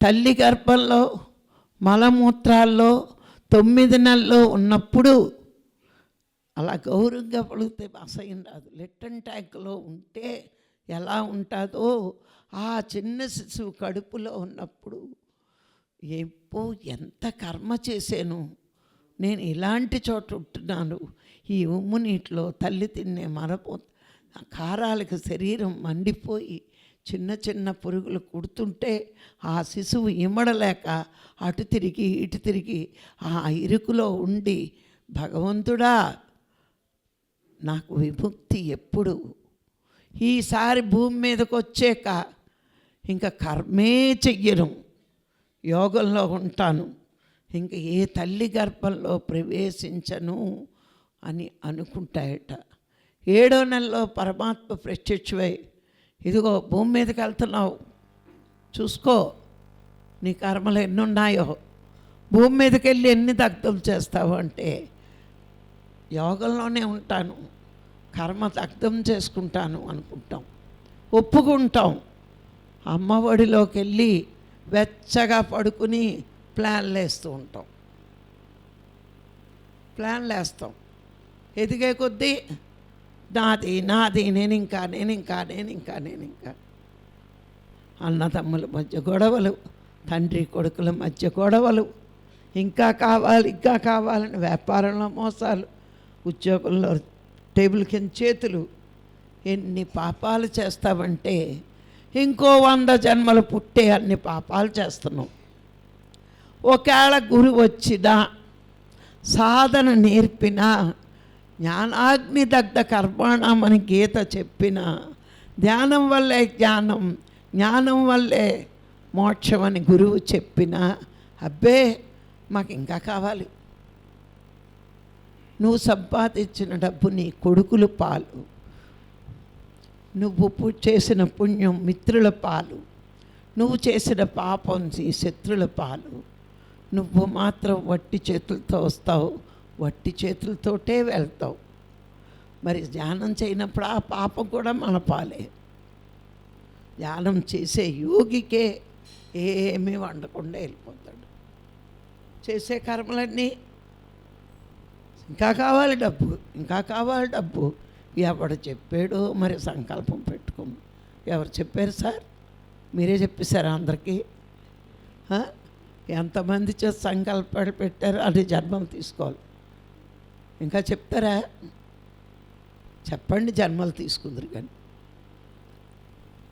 తల్లి గర్భంలో మలమూత్రాల్లో 9 నెలల్లో ఉన్నప్పుడు అలా గౌరవంగా పడితే అసహ్యం రాదు. లిట్టన్ ట్యాంక్లో ఉంటే ఎలా ఉంటుందో ఆ చిన్న శిశువు కడుపులో ఉన్నప్పుడు ఎంత కర్మ చేశాను, నేను ఇలాంటి చోట ఉంటున్నాను. ఈ ఉమ్ము నీటిలో తల్లి తిన్నే కారాలకు శరీరం మండిపోయి చిన్న చిన్న పురుగులు కుడుతుంటే ఆ శిశువు ఇమ్మడలేక అటు తిరిగి ఇటు తిరిగి ఆ ఇరుకులో ఉండి భగవంతుడా నాకు విముక్తి ఎప్పుడు, ఈసారి భూమి మీదకి వచ్చాక ఇంకా కర్మే చెయ్యను, యోగంలో ఉంటాను, ఇంకా ఏ తల్లి గర్భంలో ప్రవేశించను అని అనుకుంటాయట. 7వ నెలలో పరమాత్మ ప్రత్యక్షమై, ఇదిగో భూమి మీదకి వెళ్తున్నావు, చూసుకో నీ కర్మలు ఎన్నున్నాయో, భూమి మీదకి వెళ్ళి ఎన్ని దగ్ధం చేస్తావు అంటే, యోగంలోనే ఉంటాను, కర్మ దగ్ధం చేసుకుంటాను అనుకుంటాం, ఒప్పుకుంటాం. అమ్మఒడిలోకి వెళ్ళి వెచ్చగా పడుకుని ప్లాన్లు వేస్తూ ఉంటాం, ప్లాన్లు వేస్తాం. ఎదిగే కొద్దీ నాది నాది, నేను ఇంకా అన్నదమ్ముల మధ్య గొడవలు, తండ్రి కొడుకుల మధ్య గొడవలు, ఇంకా కావాలని వ్యాపారంలో మోసాలు, ఉద్యోగంలో టేబుల్ కింద చేతులు. ఎన్ని పాపాలు చేస్తామంటే ఇంకో 100 జన్మలు పుట్టే అన్ని పాపాలు చేస్తున్నాం. ఒకవేళ గురువు వచ్చినా, సాధన నేర్పినా, జ్ఞానాగ్ని దగ్ధ కర్మాణమని గీత చెప్పిన, ధ్యానం వల్లే జ్ఞానం, జ్ఞానం వల్లే మోక్షం అని గురువు చెప్పిన, అబ్బే మాకు ఇంకా కావాలి. నువ్వు సంపాదించిన డబ్బు నీ కొడుకుల పాలు, నువ్వు చేసిన పుణ్యం మిత్రుల పాలు, నువ్వు చేసిన పాపం నీ శత్రుల పాలు. నువ్వు మాత్రం వట్టి చేతులతో వస్తావు, వట్టి చేతులతోటే వెళ్తావు. మరి ధ్యానం చేయనప్పుడు ఆ పాపం కూడా మన పాలే. ధ్యానం చేసే యోగికే ఏమీ వండకుండా వెళ్ళిపోతాడు. చేసే కర్మలన్నీ ఇంకా కావాలి డబ్బు, ఎవడు చెప్పాడో మరి సంకల్పం పెట్టుకోము. ఎవరు చెప్పారు సార్? మీరే చెప్పేశారా అందరికీ? ఎంతమంది చేసి సంకల్పాలు పెట్టారో అది జన్మలు తీసుకోవాలి. ఇంకా చెప్తారా? చెప్పండి, జన్మలు తీసుకుందరు. కానీ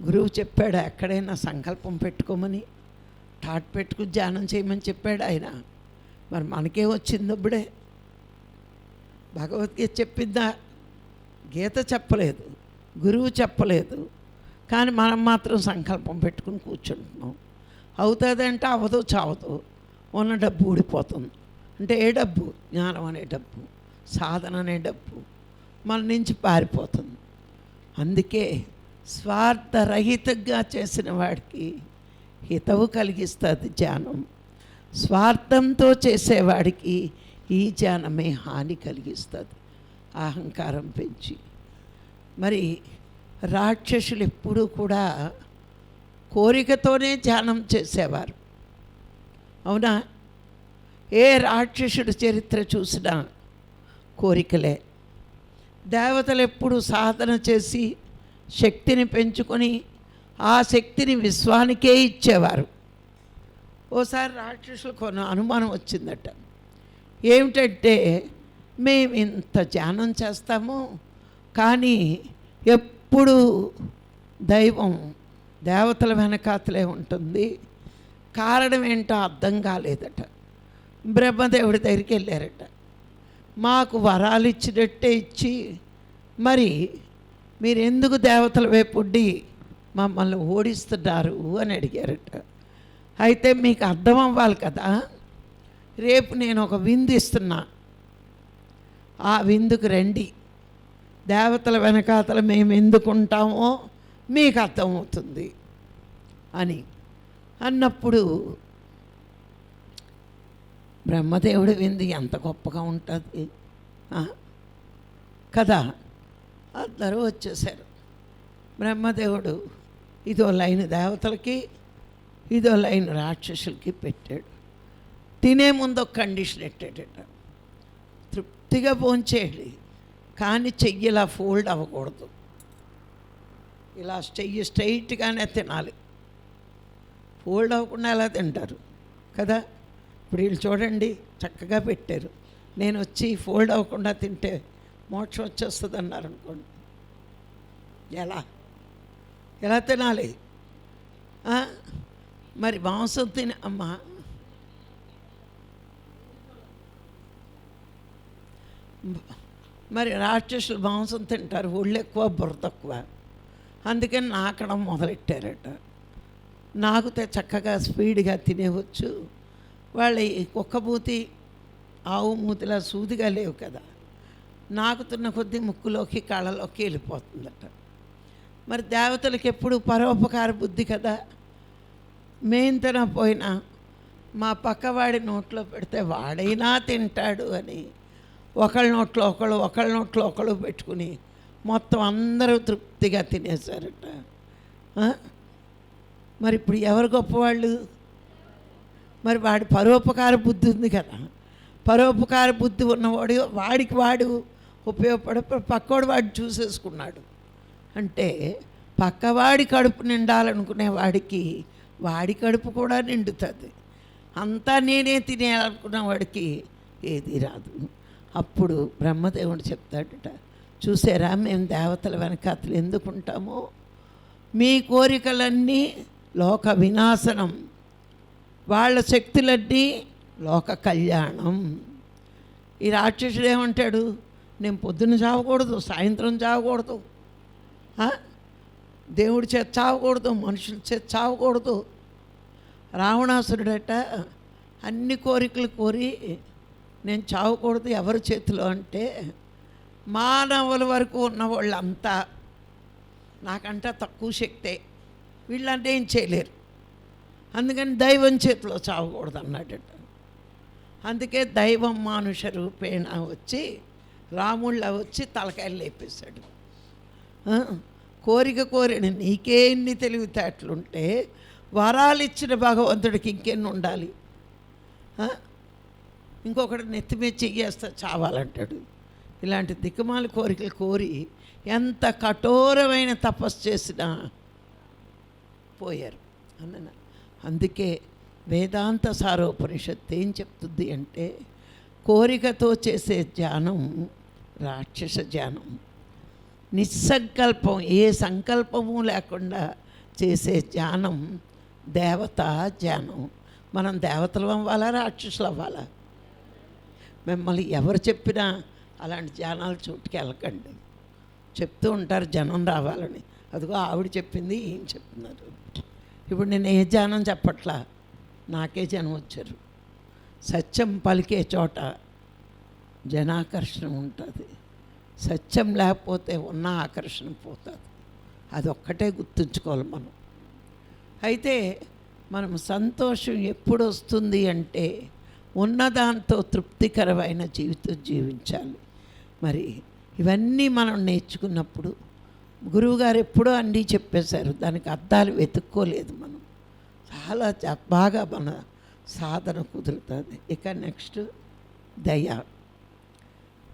గురువు చెప్పాడు ఎక్కడైనా సంకల్పం పెట్టుకోమని, థాట్ పెట్టుకుని ధ్యానం చేయమని చెప్పాడు ఆయన. మరి మనకే వచ్చింది అప్పుడే. భగవద్గీత చెప్పిందా? గీత చెప్పలేదు, గురువు చెప్పలేదు. కానీ మనం మాత్రం సంకల్పం పెట్టుకుని కూర్చుంటున్నాం. అవుతుందంటే అవ్వదు, చావదు, ఉన్న డబ్బు ఊడిపోతుంది. అంటే ఏ డబ్బు? జ్ఞానం అనే డబ్బు, సాధన అనే డబ్బు మన నుంచి పారిపోతుంది. అందుకే స్వార్థరహితంగా చేసిన వాడికి హితవు కలిగిస్తుంది ధ్యానం. స్వార్థంతో చేసేవాడికి ఈ ధ్యానమే హాని కలిగిస్తుంది, అహంకారం పెంచి. మరి రాక్షసులు ఎప్పుడూ కూడా కోరికతోనే ధ్యానం చేసేవారు, అవునా? ఏ రాక్షసుడి చరిత్ర చూసినా కోరికలే. దేవతలు ఎప్పుడు సాధన చేసి శక్తిని పెంచుకొని ఆ శక్తిని విశ్వానికే ఇచ్చేవారు. ఓసారి రాక్షసులు కొన్ని అనుమానం వచ్చిందట. ఏమిటంటే, మేము ఇంత ధ్యానం చేస్తాము కానీ ఎప్పుడు దైవం దేవతల వెనకాతలే ఉంటుంది, కారణం ఏంటో అర్థం కాలేదట. బ్రహ్మదేవుడి దగ్గరికి వెళ్ళారట. మాకు వరాలు ఇచ్చినట్టే ఇచ్చి మరి మీరు ఎందుకు దేవతల వైపుండి మమ్మల్ని ఓడిస్తున్నారు అని అడిగారట. అయితే మీకు అర్థం అవ్వాలి కదా, రేపు నేను ఒక విందు ఇస్తున్నా, ఆ విందుకు రండి, దేవతల వెనకాతల మేము ఎందుకుంటామో మీకు అర్థమవుతుంది అని అన్నప్పుడు, బ్రహ్మదేవుడి విందు ఎంత గొప్పగా ఉంటుంది కదా. అందరూ వచ్చేసారు. బ్రహ్మదేవుడు ఇదో లైన్ దేవతలకి, ఇదో లైన్ రాక్షసులకి పెట్టాడు. తినే ముందు ఒక కండిషన్ పెట్టాడట, తృప్తిగా భోంచేయాలి కానీ చెయ్యి ఇలా ఫోల్డ్ అవ్వకూడదు, ఇలా చెయ్యి స్ట్రైట్గానే తినాలి. ఫోల్డ్ అవ్వకుండా ఎలా తింటారు కదా. ఇప్పుడు వీళ్ళు చూడండి చక్కగా పెట్టారు, నేను వచ్చి ఫోల్డ్ అవ్వకుండా తింటే మోక్షం వచ్చేస్తుంది అన్నారు అనుకోండి, ఎలా తినాలి? మరి మాంసం తిని అమ్మ మరి రాక్షసులు మాంసం తింటారు, ఒళ్ళు ఎక్కువ బుర్ర తక్కువ, అందుకని నాకడం మొదలెట్టారట. నాకుతే చక్కగా స్పీడ్గా తినేవచ్చు. వాళ్ళ ఈ కుక్క మూతి ఆవు మూతిలా సూదిగా లేవు కదా, నాకుతున్న కొద్దీ ముక్కులోకి కళ్ళలోకి వెళ్ళిపోతుందట. మరి దేవతలకు ఎప్పుడు పరోపకార బుద్ధి కదా, మేం తినపోయినా మా పక్కవాడి నోట్లో పెడితే వాడైనా తింటాడు అని ఒకళ్ళ నోట్లో ఒకళ్ళు పెట్టుకుని మొత్తం అందరూ తృప్తిగా తినేశారట. మరి ఇప్పుడు ఎవరు గొప్పవాళ్ళు? మరి వాడి పరోపకార బుద్ధి ఉంది కదా, పరోపకార బుద్ధి ఉన్నవాడు వాడికి వాడు ఉపయోగపడే పక్కవాడు వాడు చూసేసుకున్నాడు అంటే పక్కవాడి కడుపు నిండాలనుకునే వాడికి వాడి కడుపు కూడా నిండుతుంది. అంతా నేనే తినేయాలనుకున్న వాడికి ఏది రాదు. అప్పుడు బ్రహ్మదేవుడు చెప్తాడట, చూసారా మేము దేవతల వెనకాతలు ఎందుకుంటామో, మీ కోరికలన్నీ లోక వినాశనం, వాళ్ళ శక్తులన్నీ లోక కళ్యాణం. ఈ రాక్షసుడు ఏమంటాడు, నేను పొద్దున్న చావకూడదు, సాయంత్రం చావకూడదు, దేవుడి చేత చావకూడదు, మనుషుల చేత చావకూడదు. రావణాసురుడట అన్ని కోరికలు కోరి నేను చావకూడదు ఎవరి చేతిలో అంటే, మానవుల వరకు ఉన్న వాళ్ళంతా నాకంట తక్కువ శక్తే, వీళ్ళంటే ఏం చేయలేరు, అందుకని దైవం చేతిలో చావకూడదు అన్నాడట. అందుకే దైవం మానుష రూపేణ వచ్చి రాముళ్ళ వచ్చి తలకాయలు లేపేశాడు. కోరిన నీకే ఎన్ని తెలివితేటలుంటే వరాలు ఇచ్చిన భగవంతుడికి ఇంకెన్ని ఉండాలి? ఇంకొకటి నెత్తిమీద చెయ్యేస్తా చావాలంటాడు. ఇలాంటి దిక్కుమాల కోరికలు కోరి ఎంత కఠోరమైన తపస్సు చేసినా పోయారు అన్న. అందుకే వేదాంత సారోపనిషత్తు ఏం చెప్తుంది అంటే, కోరికతో చేసే ధ్యానం రాక్షస ధ్యానం, నిస్సంకల్పం ఏ సంకల్పము లేకుండా చేసే ధ్యానం దేవతా ధ్యానం. మనం దేవతలు అవ్వాలా, రాక్షసులు అవ్వాలా? మిమ్మల్ని ఎవరు చెప్పినా అలాంటి ధ్యానాలు చోటుకి వెళ్ళకండి. చెప్తూ ఉంటారు జనం రావాలని, అదిగో ఆవిడ చెప్పింది ఏం చెప్తున్నారు. ఇప్పుడు నేను ఏ ధ్యానం చెప్పట్లా, నాకే జనం వచ్చారు. సత్యం పలికే చోట జనాకర్షణ ఉంటుంది, సత్యం లేకపోతే ఉన్న ఆకర్షణ పోతుంది. అదొక్కటే గుర్తుంచుకోవాలి మనం. అయితే మనం సంతోషం ఎప్పుడు వస్తుంది అంటే ఉన్నదాంతో తృప్తికరమైన జీవితం జీవించాలి. మరి ఇవన్నీ మనం నేర్చుకున్నప్పుడు గురువుగారు ఎప్పుడో అన్నీ చెప్పేశారు, దానికి అర్థాలు వెతుక్కోలేదు మనం. చాలా బాగా మన సాధన కుదురుతుంది. ఇక నెక్స్ట్ దయ.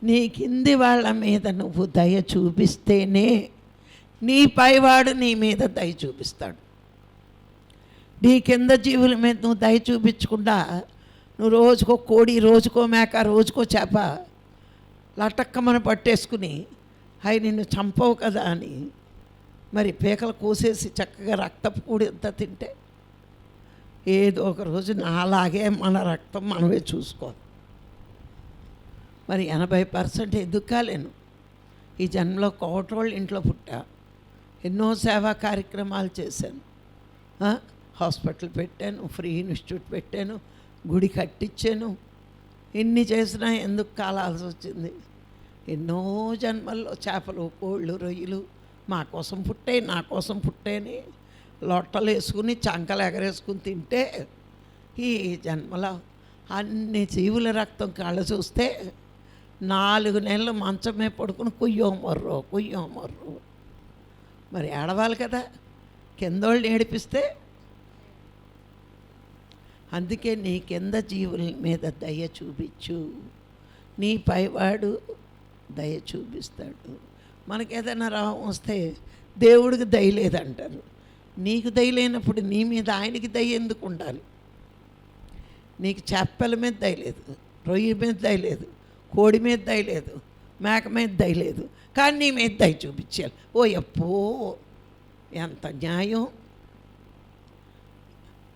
నీ కింది వాళ్ళ మీద నువ్వు దయ చూపిస్తేనే నీ పైవాడు నీ మీద దయ చూపిస్తాడు. నీ కింద జీవుల మీద నువ్వు దయ చూపించకుండా నువ్వు రోజుకో కోడి, రోజుకో మేక, రోజుకో చేప లటక్కమని పట్టేసుకుని అవి నిన్ను చంపవు కదా అని మరి పీకలు కోసేసి చక్కగా రక్తపు కూడి ఎంత తింటే ఏదో ఒక రోజు నాలాగే మన రక్తం మనమే చూసుకోవాలి. మరి 80% ఎందుకు కాలేను? ఈ జన్మలో కోటోళ్ళు ఇంట్లో పుట్టా, ఎన్నో సేవా కార్యక్రమాలు చేశాను, హాస్పిటల్ పెట్టాను, ఫ్రీ ఇన్స్టిట్యూట్ పెట్టాను, గుడి కట్టించాను. ఎన్ని చేసినా ఎందుకు కాలాల్సి వచ్చింది? ఎన్నో జన్మల్లో చేపలు, కోళ్ళు, రొయ్యలు మా కోసం పుట్టాయి, నా కోసం పుట్టాయని లొట్టలు వేసుకుని చంకలు ఎగరేసుకుని తింటే ఈ జన్మలో అన్ని జీవుల రక్తం కళ్ళ చూస్తే 4 నెలలు మంచమే పడుకుని కుయ్యో మొర్రో. మరి ఏడవాలి కదా, కిందోళ్ళు ఏడిపిస్తే. అందుకే నీ కింద జీవుల మీద దయ చూపించు, నీ పైవాడు దయ చూపిస్తాడు. మనకి ఏదైనా రావం వస్తే దేవుడికి దయ లేదంటారు. నీకు దయ లేనప్పుడు నీ మీద ఆయనకి దయ ఎందుకు ఉండాలి? నీకు చేపల మీద దయ లేదు, రొయ్య మీద దయ లేదు, కోడి మీద దయ లేదు, మేక మీద దయ లేదు, కానీ నీ మీద దయ చూపించాలి. ఓ ఎప్పో ఎంత న్యాయం!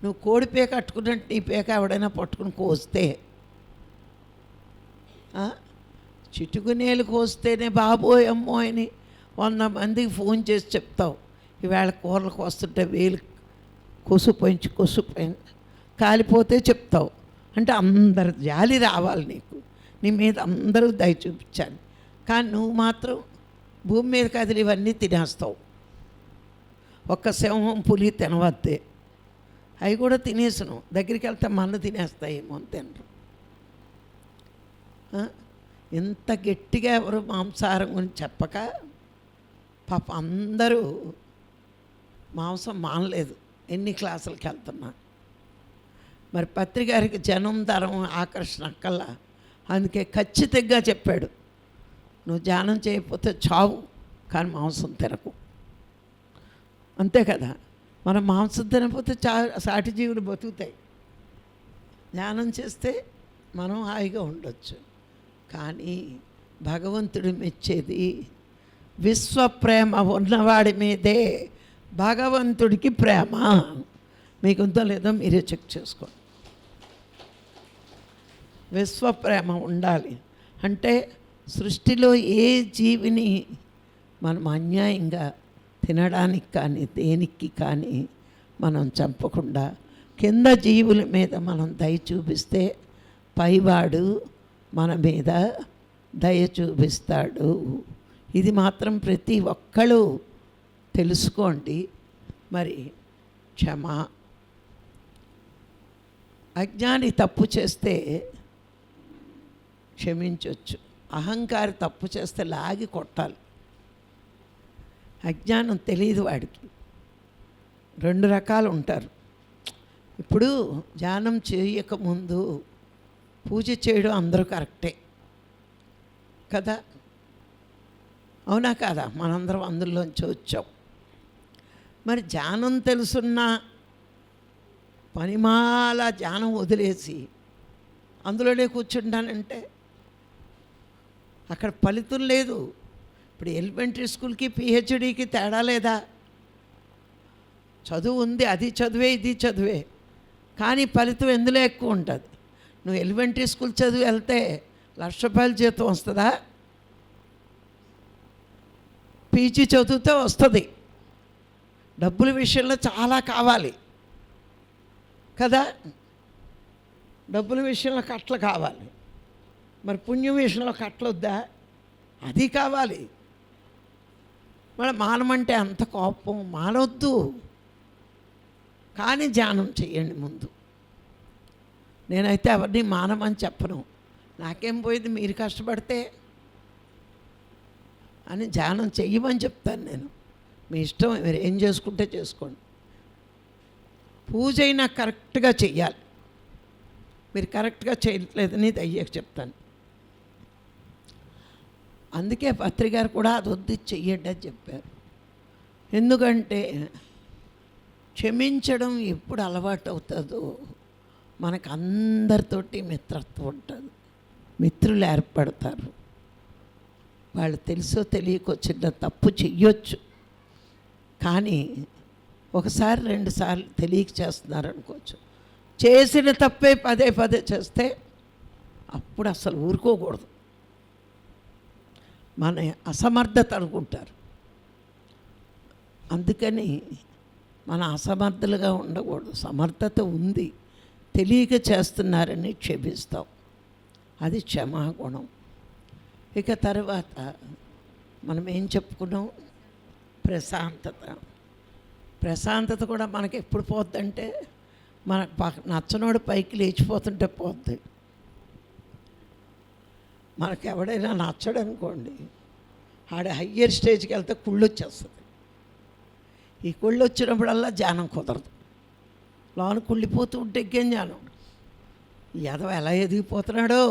నువ్వు కోడి పేక కట్టుకున్నట్టు నీ పేక ఎవడైనా పట్టుకుని కోస్తే చిటుకునేలు కోస్తేనే బాబోయ్ అమ్మో అని 100 మందికి ఫోన్ చేసి చెప్తావు. ఈవేళ కూరలు కోస్తుంటే వేలు కొసుపోయింది కాలిపోతే చెప్తావు. అంటే అందరు జాలి రావాలి నీకు, నీ మీద అందరూ దయ చూపించాలి. కానీ నువ్వు మాత్రం భూమి మీద కదిలి ఇవన్నీ తినేస్తావు. ఒక్క సింహం పులి తినవద్దే, అవి కూడా తినేసును. దగ్గరికి వెళ్తే మన్ను తినేస్తాయేమో అని తినరు. ఇంత గట్టిగా ఎవరు మాంసాహారం గురించి చెప్పక పాప అందరూ మాంసం మానలేదు. ఎన్ని క్లాసులకి వెళ్తున్నా. మరి పత్రికారికి జనం తరం ఆకర్షణ అక్కల్లా. అందుకే ఖచ్చితంగా చెప్పాడు, నువ్వు ధ్యానం చేయకపోతే చావు, కానీ మాంసం తినకు. అంతే కదా, మనం మాంసం తినకపోతే సాటి జీవులు బతుకుతాయి. ధ్యానం చేస్తే మనం హాయిగా ఉండొచ్చు. కానీ భగవంతుడు మెచ్చేది విశ్వప్రేమ ఉన్నవాడి మీదే భగవంతుడికి ప్రేమ. మీకు ఉందో లేదో మీరే చెక్ చేసుకోండి. విశ్వప్రేమ ఉండాలి అంటే సృష్టిలో ఏ జీవిని మనం అన్యాయంగా తినడానికి కానీ దేనికి కానీ మనం చంపకుండా కింద జీవుల మీద మనం దయ చూపిస్తే పైవాడు మన మీద దయ చూపిస్తాడు. ఇది మాత్రం ప్రతి ఒక్కళ్ళు తెలుసుకోండి. మరి క్షమ, అజ్ఞాని తప్పు చేస్తే క్షమించవచ్చు, అహంకారి తప్పు చేస్తే లాగి కొట్టాలి. అజ్ఞానం తెలియదు వాడికి. 2 రకాలు ఉంటారు. ఇప్పుడు ధ్యానం చేయకముందు పూజ చేయడం అందరూ కరెక్టే కదా, అవునా కాదా? మనందరం అందులోంచి వచ్చాం. మరి ధ్యానం తెలుసున్నా పనిమాల ధ్యానం వదిలేసి అందులోనే కూర్చుంటానంటే అక్కడ ఫలితం లేదు. ఇప్పుడు ఎలిమెంటరీ స్కూల్కి పిహెచ్డీకి తేడా లేదా? చదువు ఉంది, అది చదువే ఇది చదువే, కానీ ఫలితం ఎందులో ఎక్కువ ఉంటుంది? నువ్వు ఎలిమెంటరీ స్కూల్ చదువు వెళ్తే ₹1,00,000 జీతం వస్తుందా? పీజీ చదివితే వస్తుంది. డబ్బుల విషయంలో చాలా కావాలి కదా, డబ్బుల విషయంలో కట్టలు కావాలి. మరి పుణ్యం విషయంలో కట్టలొద్దా? అది కావాలి. మరి మానమంటే అంత కోపం మానవద్దు, కానీ ధ్యానం చెయ్యండి ముందు. నేనైతే ఎవరిని మానమని చెప్పను. నాకేం పోయింది మీరు కష్టపడితే అని ధ్యానం చెయ్యమని చెప్తాను నేను. మీ ఇష్టం, మీరు ఏం చేసుకుంటే చేసుకోండి. పూజ అయినా కరెక్ట్గా చెయ్యాలి. మీరు కరెక్ట్గా చేయట్లేదని దయ్యకు చెప్తాను. అందుకే పత్రికారు కూడా అది వద్దు చెయ్యండి అని చెప్పారు. ఎందుకంటే క్షమించడం ఎప్పుడు అలవాటు అవుతుందో మనకు అందరితోటి మిత్రత్వం ఉంటుంది, మిత్రులు ఏర్పడతారు. వాళ్ళు తెలుసో తెలియకో చిన్న తప్పు చెయ్యొచ్చు, కానీ 1 సారి 2 సార్లు తెలియక చేస్తున్నారు అనుకోవచ్చు. చేసిన తప్పే పదే చేస్తే అప్పుడు అసలు ఊరుకోకూడదు. మన అసమర్థత అనుకుంటారు. అందుకని మన అసమర్థులుగా ఉండకూడదు. సమర్థత ఉంది, తెలియక చేస్తున్నారని క్షమిస్తాం. అది క్షమాగుణం. ఇక తర్వాత మనం ఏం చెప్పుకున్నాం? ప్రశాంతత. ప్రశాంతత కూడా మనకి ఎప్పుడు పోద్దంటే మనకు నచ్చనోడు పైకి లేచిపోతుంటే పోద్ది. మనకు ఎవడైనా నచ్చడు అనుకోండి, ఆడ హయ్యర్ స్టేజ్కి వెళ్తే కుళ్ళు వచ్చేస్తుంది. ఈ కుళ్ళు వచ్చినప్పుడల్లా ధ్యానం కుదరదు. లోన కుళ్ళిపోతూ ఉంటే ఇంకేం ధ్యానం? ఈ ఎదవ ఎలా ఎదిగిపోతున్నాడో,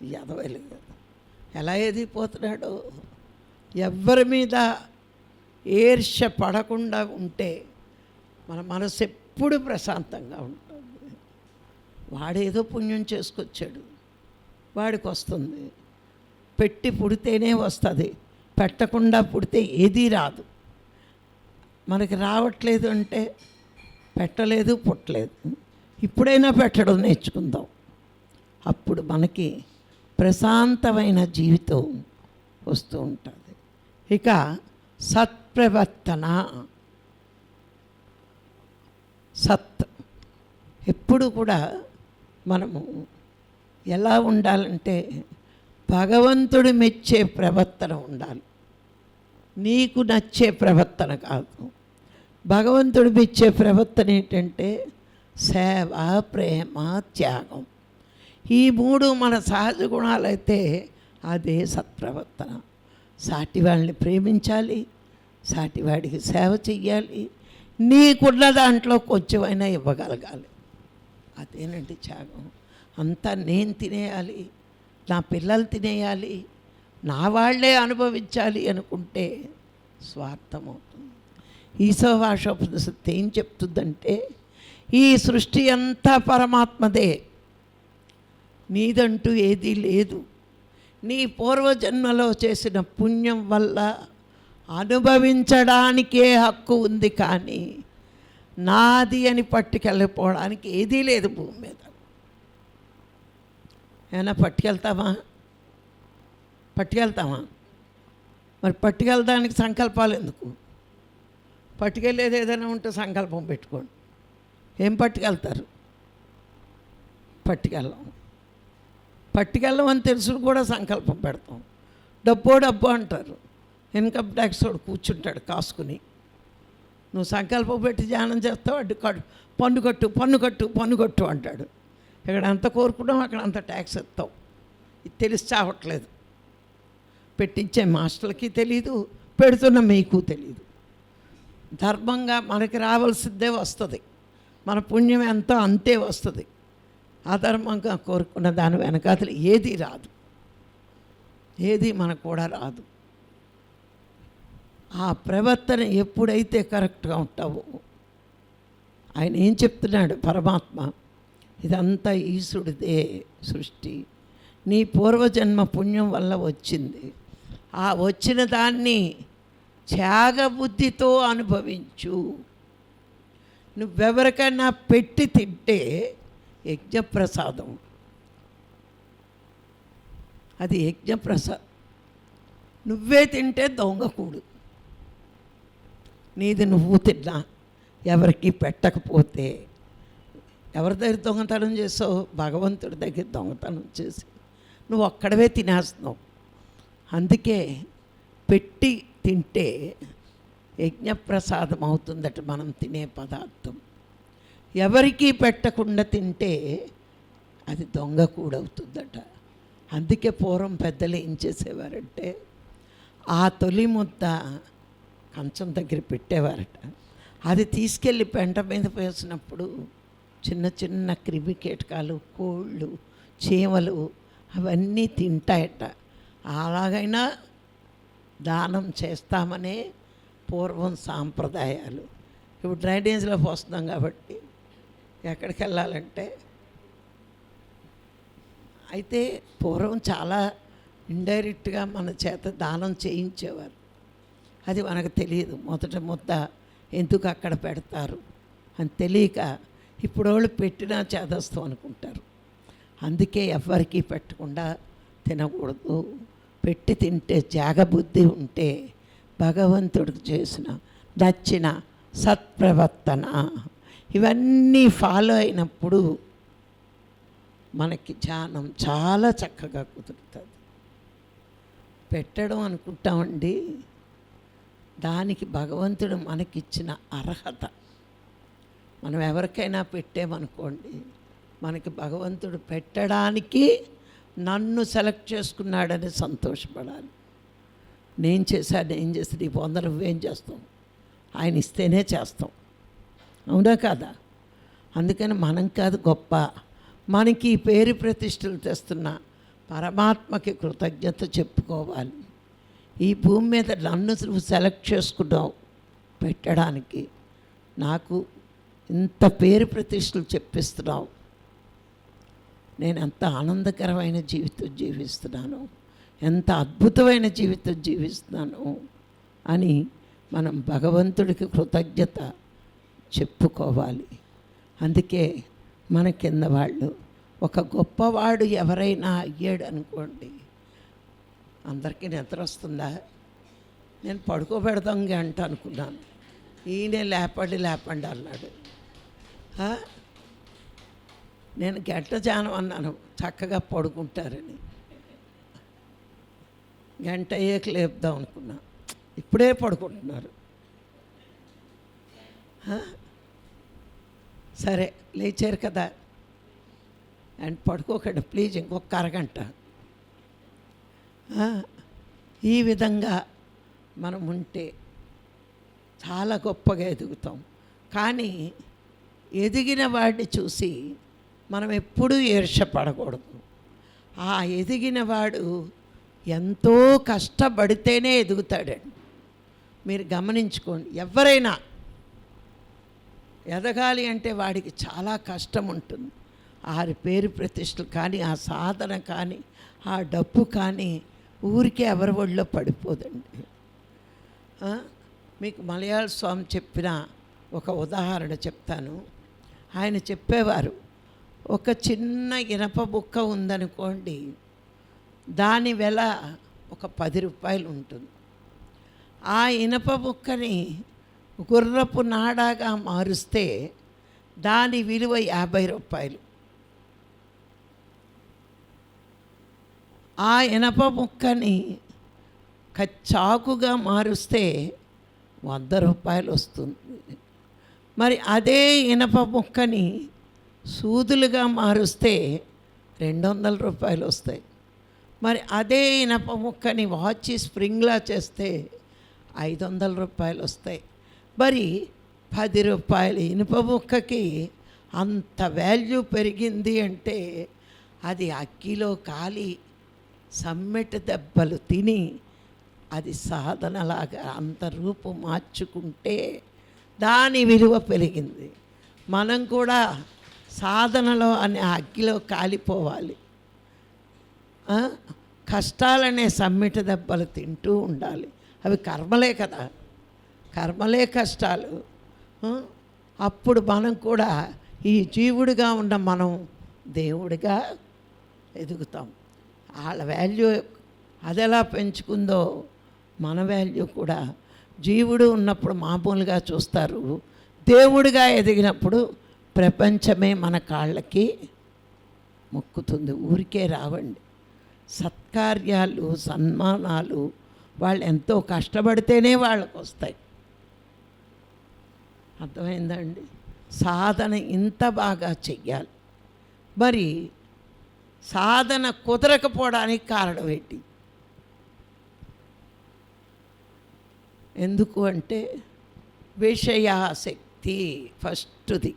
ఈ ఎదవ ఎలా ఎదిగిపోతున్నాడో. ఎవ్వరి మీద ఈర్ష్య పడకుండా ఉంటే మన మనసు ఎప్పుడు ప్రశాంతంగా ఉంటుంది. వాడేదో పుణ్యం చేసుకొచ్చాడు, వాడికి వస్తుంది. పెట్టి పుడితేనే వస్తుంది, పెట్టకుండా పుడితే ఏదీ రాదు. మనకి రావట్లేదు అంటే పెట్టలేదు, పుట్టలేదు. ఇప్పుడైనా పెట్టడం నేర్చుకుందాం. అప్పుడు మనకి ప్రశాంతమైన జీవితం వస్తూ ఉంటుంది. ఇక సత్ప్రవర్తన. సత్ ఎప్పుడు కూడా మనము ఎలా ఉండాలంటే భగవంతుడు మెచ్చే ప్రవర్తన ఉండాలి. నీకు నచ్చే ప్రవర్తన కాదు. భగవంతుడు మెచ్చే ప్రవర్తన ఏంటంటే సేవ, ప్రేమ, త్యాగం. ఈ మూడు మన సహజ గుణాలైతే అదే సత్ప్రవర్తన. సాటి వాళ్ళని ప్రేమించాలి, సాటివాడికి సేవ చెయ్యాలి, నీకున్న దాంట్లో కొంచెమైనా ఇవ్వగలగాలి. అదేనండి త్యాగం. అంతా నేను తినేయాలి, నా పిల్లలు తినేయాలి, నా వాళ్ళే అనుభవించాలి అనుకుంటే స్వార్థం అవుతుంది. ఈశోవాసోపనిషత్తు ఏం చెప్తుందంటే ఈ సృష్టి అంతా పరమాత్మదే, నీదంటూ ఏదీ లేదు. నీ పూర్వజన్మలో చేసిన పుణ్యం వల్ల అనుభవించడానికే హక్కు ఉంది, కానీ నాది అని పట్టుకెళ్ళిపోవడానికి ఏదీ లేదు భూమి మీద. ఏమైనా పట్టుకెళ్తామా? మరి పట్టుకెళ్ళడానికి సంకల్పాలు ఎందుకు? పట్టుకెళ్ళేది ఏదైనా ఉంటే సంకల్పం పెట్టుకోండి. ఏం పట్టుకెళ్తారు? పట్టుకెళ్ళం అని తెలుసు కూడా సంకల్పం పెడతాం. డబ్బు అంటారు. ఇన్కమ్ ట్యాక్స్ వాడు కూర్చుంటాడు కాసుకుని. నువ్వు సంకల్పం పెట్టి ధ్యానం చేస్తావు, అడ్డు పన్ను కట్టు అంటాడు. ఇక్కడ అంత కోరుకున్నావు, అక్కడ అంత ట్యాక్స్ ఎత్తావు. ఇది తెలిసి చావట్లేదు. పెట్టించే మాస్టర్లకి తెలీదు, పెడుతున్న మీకు తెలీదు. ధర్మంగా మనకి రావాల్సిందే వస్తుంది, మన పుణ్యం ఎంతో అంతే వస్తుంది. అధర్మంగా కోరుకున్న దాని వెనకాతలు ఏది రాదు, ఏది మనకు కూడా రాదు. ఆ ప్రవర్తన ఎప్పుడైతే కరెక్ట్గా ఉంటావో, ఆయన ఏం చెప్తున్నాడు పరమాత్మ, ఇదంతా ఈశ్వరుడిదే సృష్టి, నీ పూర్వజన్మ పుణ్యం వల్ల వచ్చింది. ఆ వచ్చిన దాన్ని త్యాగబుద్ధితో అనుభవించు. నువ్వెవరికైనా పెట్టి తింటే యజ్ఞప్రసాదం, అది యజ్ఞప్రసాదం. నువ్వే తింటే దొంగకూడు. నీది నువ్వు తిన్నా ఎవరికి పెట్టకపోతే, ఎవరి దగ్గర దొంగతనం చేసావు? భగవంతుడి దగ్గర దొంగతనం చేసి నువ్వు ఒక్కడవే తినేస్తున్నావు. అందుకే పెట్టి తింటే యజ్ఞప్రసాదం అవుతుందట మనం తినే పదార్థం. ఎవరికీ పెట్టకుండా తింటే అది దొంగ కూడా అవుతుందట. అందుకే పూర్వం పెద్దలు ఏం చేసేవారంటే ఆ తొలి ముద్ద కంచం దగ్గర పెట్టేవారట. అది తీసుకెళ్ళి పెంట మీద వేసినప్పుడు చిన్న చిన్న క్రిమి కీటకాలు, కోళ్ళు, చీమలు అవన్నీ తింటాయట. అలాగైనా దానం చేస్తామనే పూర్వం సాంప్రదాయాలు. ఇప్పుడు డ్రైనేజ్లో పోస్తున్నాం కాబట్టి ఎక్కడికి వెళ్ళాలంటే, అయితే పూర్వం చాలా ఇండైరెక్ట్గా మన చేత దానం చేయించేవారు. అది మనకు తెలియదు. మొదట ముద్ద ఎందుకు అక్కడ పెడతారు అని తెలియక ఇప్పుడు వాళ్ళు పెట్టినా చేదస్తాం అనుకుంటారు. అందుకే ఎవరికి పెట్టకుండా తినకూడదు. పెట్టి తింటే జాగబుద్ధి ఉంటే భగవంతుడికి చేసిన నచ్చిన సత్ప్రవర్తన ఇవన్నీ ఫాలో అయినప్పుడు మనకి ధ్యానం చాలా చక్కగా కుదురుతుంది. పెట్టడం అనుకుంటామండి, దానికి భగవంతుడు మనకిచ్చిన అర్హత. మనం ఎవరికైనా పెట్టామనుకోండి, మనకి భగవంతుడు పెట్టడానికి నన్ను సెలెక్ట్ చేసుకున్నాడని సంతోషపడాలి. నేను చేశాను, ఏం చేస్తే నీ పొందరు నువ్వేం చేస్తావు? ఆయన ఇస్తేనే చేస్తాం, అవునా కాదా? అందుకని మనం కాదు గొప్ప, మనకి ఈ పేరు ప్రతిష్టలు తెస్తున్న పరమాత్మకి కృతజ్ఞత చెప్పుకోవాలి. ఈ భూమి మీద నన్ను నువ్వు సెలెక్ట్ చేసుకున్నావు పెట్టడానికి, నాకు ఇంత పేరు ప్రతిష్టలు చెప్పిస్తున్నావు, నేను ఎంత ఆనందకరమైన జీవితం జీవిస్తున్నాను, ఎంత అద్భుతమైన జీవితం జీవిస్తున్నాను అని మనం భగవంతుడికి కృతజ్ఞత చెప్పుకోవాలి. అందుకే మన కింద వాళ్ళు ఒక గొప్పవాడు ఎవరైనా అయ్యాడు అనుకోండి, అందరికీ నిద్ర వస్తుందా? నేను పడుకోబెడదాం గంట అనుకున్నాను, ఈయనే లేపండి అన్నాడు. నేను గంట జానం అన్నాను, చక్కగా పడుకుంటారని. గంట అయ్యాక లేపుదాం అనుకున్నా, ఇప్పుడే పడుకుంటున్నారు. సరే లేచారు కదా అండ్ పడుకోకండి ప్లీజ్, ఇంకొక అరగంట. ఈ విధంగా మనం ఉంటే చాలా గొప్పగా ఎదుగుతాం. కానీ ఎదిగిన వాడిని చూసి మనం ఎప్పుడూ ఈర్ష్యపడకూడదు. ఆ ఎదిగిన వాడు ఎంతో కష్టపడితేనే ఎదుగుతాడండి. మీరు గమనించుకోండి, ఎవరైనా ఎదగాలి అంటే వాడికి చాలా కష్టం ఉంటుంది. ఆరి పేరు ప్రతిష్టలు కానీ, ఆ సాధన కానీ, ఆ డబ్బు కానీ ఊరికే ఎవరి ఒళ్ళో పడిపోదండి. మీకు మలయాళ స్వామి చెప్పిన ఒక ఉదాహరణ చెప్తాను. ఆయన చెప్పేవారు, ఒక చిన్న ఇనప బుక్క ఉందనుకోండి, దాని వెల ఒక 10 రూపాయలు ఉంటుంది. ఆ ఇనప బుక్కని గుర్రపు నాడాగా మారుస్తే దాని విలువ 50 రూపాయలు. ఆ ఇనప ముక్కని చాకుగా మారుస్తే 100 రూపాయలు వస్తుంది. మరి అదే ఇనప ముక్కని సూదులుగా మారుస్తే 200 రూపాయలు వస్తాయి. మరి అదే ఇనప ముక్కని వాచి స్ప్రింగ్లా చేస్తే 500 రూపాయలు వస్తాయి. మరి 10 రూపాయలు ఇనుప ముక్కకి అంత వాల్యూ పెరిగింది అంటే అది అగ్గిలో కాలి సమ్మెట దెబ్బలు తిని అది సాధనలాగా అంత రూపు మార్చుకుంటే దాని విలువ పెరిగింది. మనం కూడా సాధనలో అనే అగ్గిలో కాలిపోవాలి. కష్టాలనే సమ్మెట దెబ్బలు తింటూ ఉండాలి. అవి కర్మలే కదా, కర్మలే కష్టాలు. అప్పుడు మనం కూడా ఈ జీవుడిగా ఉన్న మనం దేవుడిగా ఎదుగుతాం. వాళ్ళ వాల్యూ అది ఎలా పెంచుకుందో మన వాల్యూ కూడా జీవుడు ఉన్నప్పుడు మామూలుగా చూస్తారు. దేవుడిగా ఎదిగినప్పుడు ప్రపంచమే మన కాళ్ళకి మొక్కుతుంది. ఊరికే రావండి. సత్కార్యాలు, సన్మానాలు వాళ్ళు ఎంతో కష్టపడితేనే వాళ్ళకు వస్తాయి. అర్థమైందండి? సాధన ఇంత బాగా చెయ్యాలి. మరి సాధన కుదరకపోవడానికి కారణం ఏంటి? ఎందుకు అంటే విషయాసక్తి ఫస్ట్ది.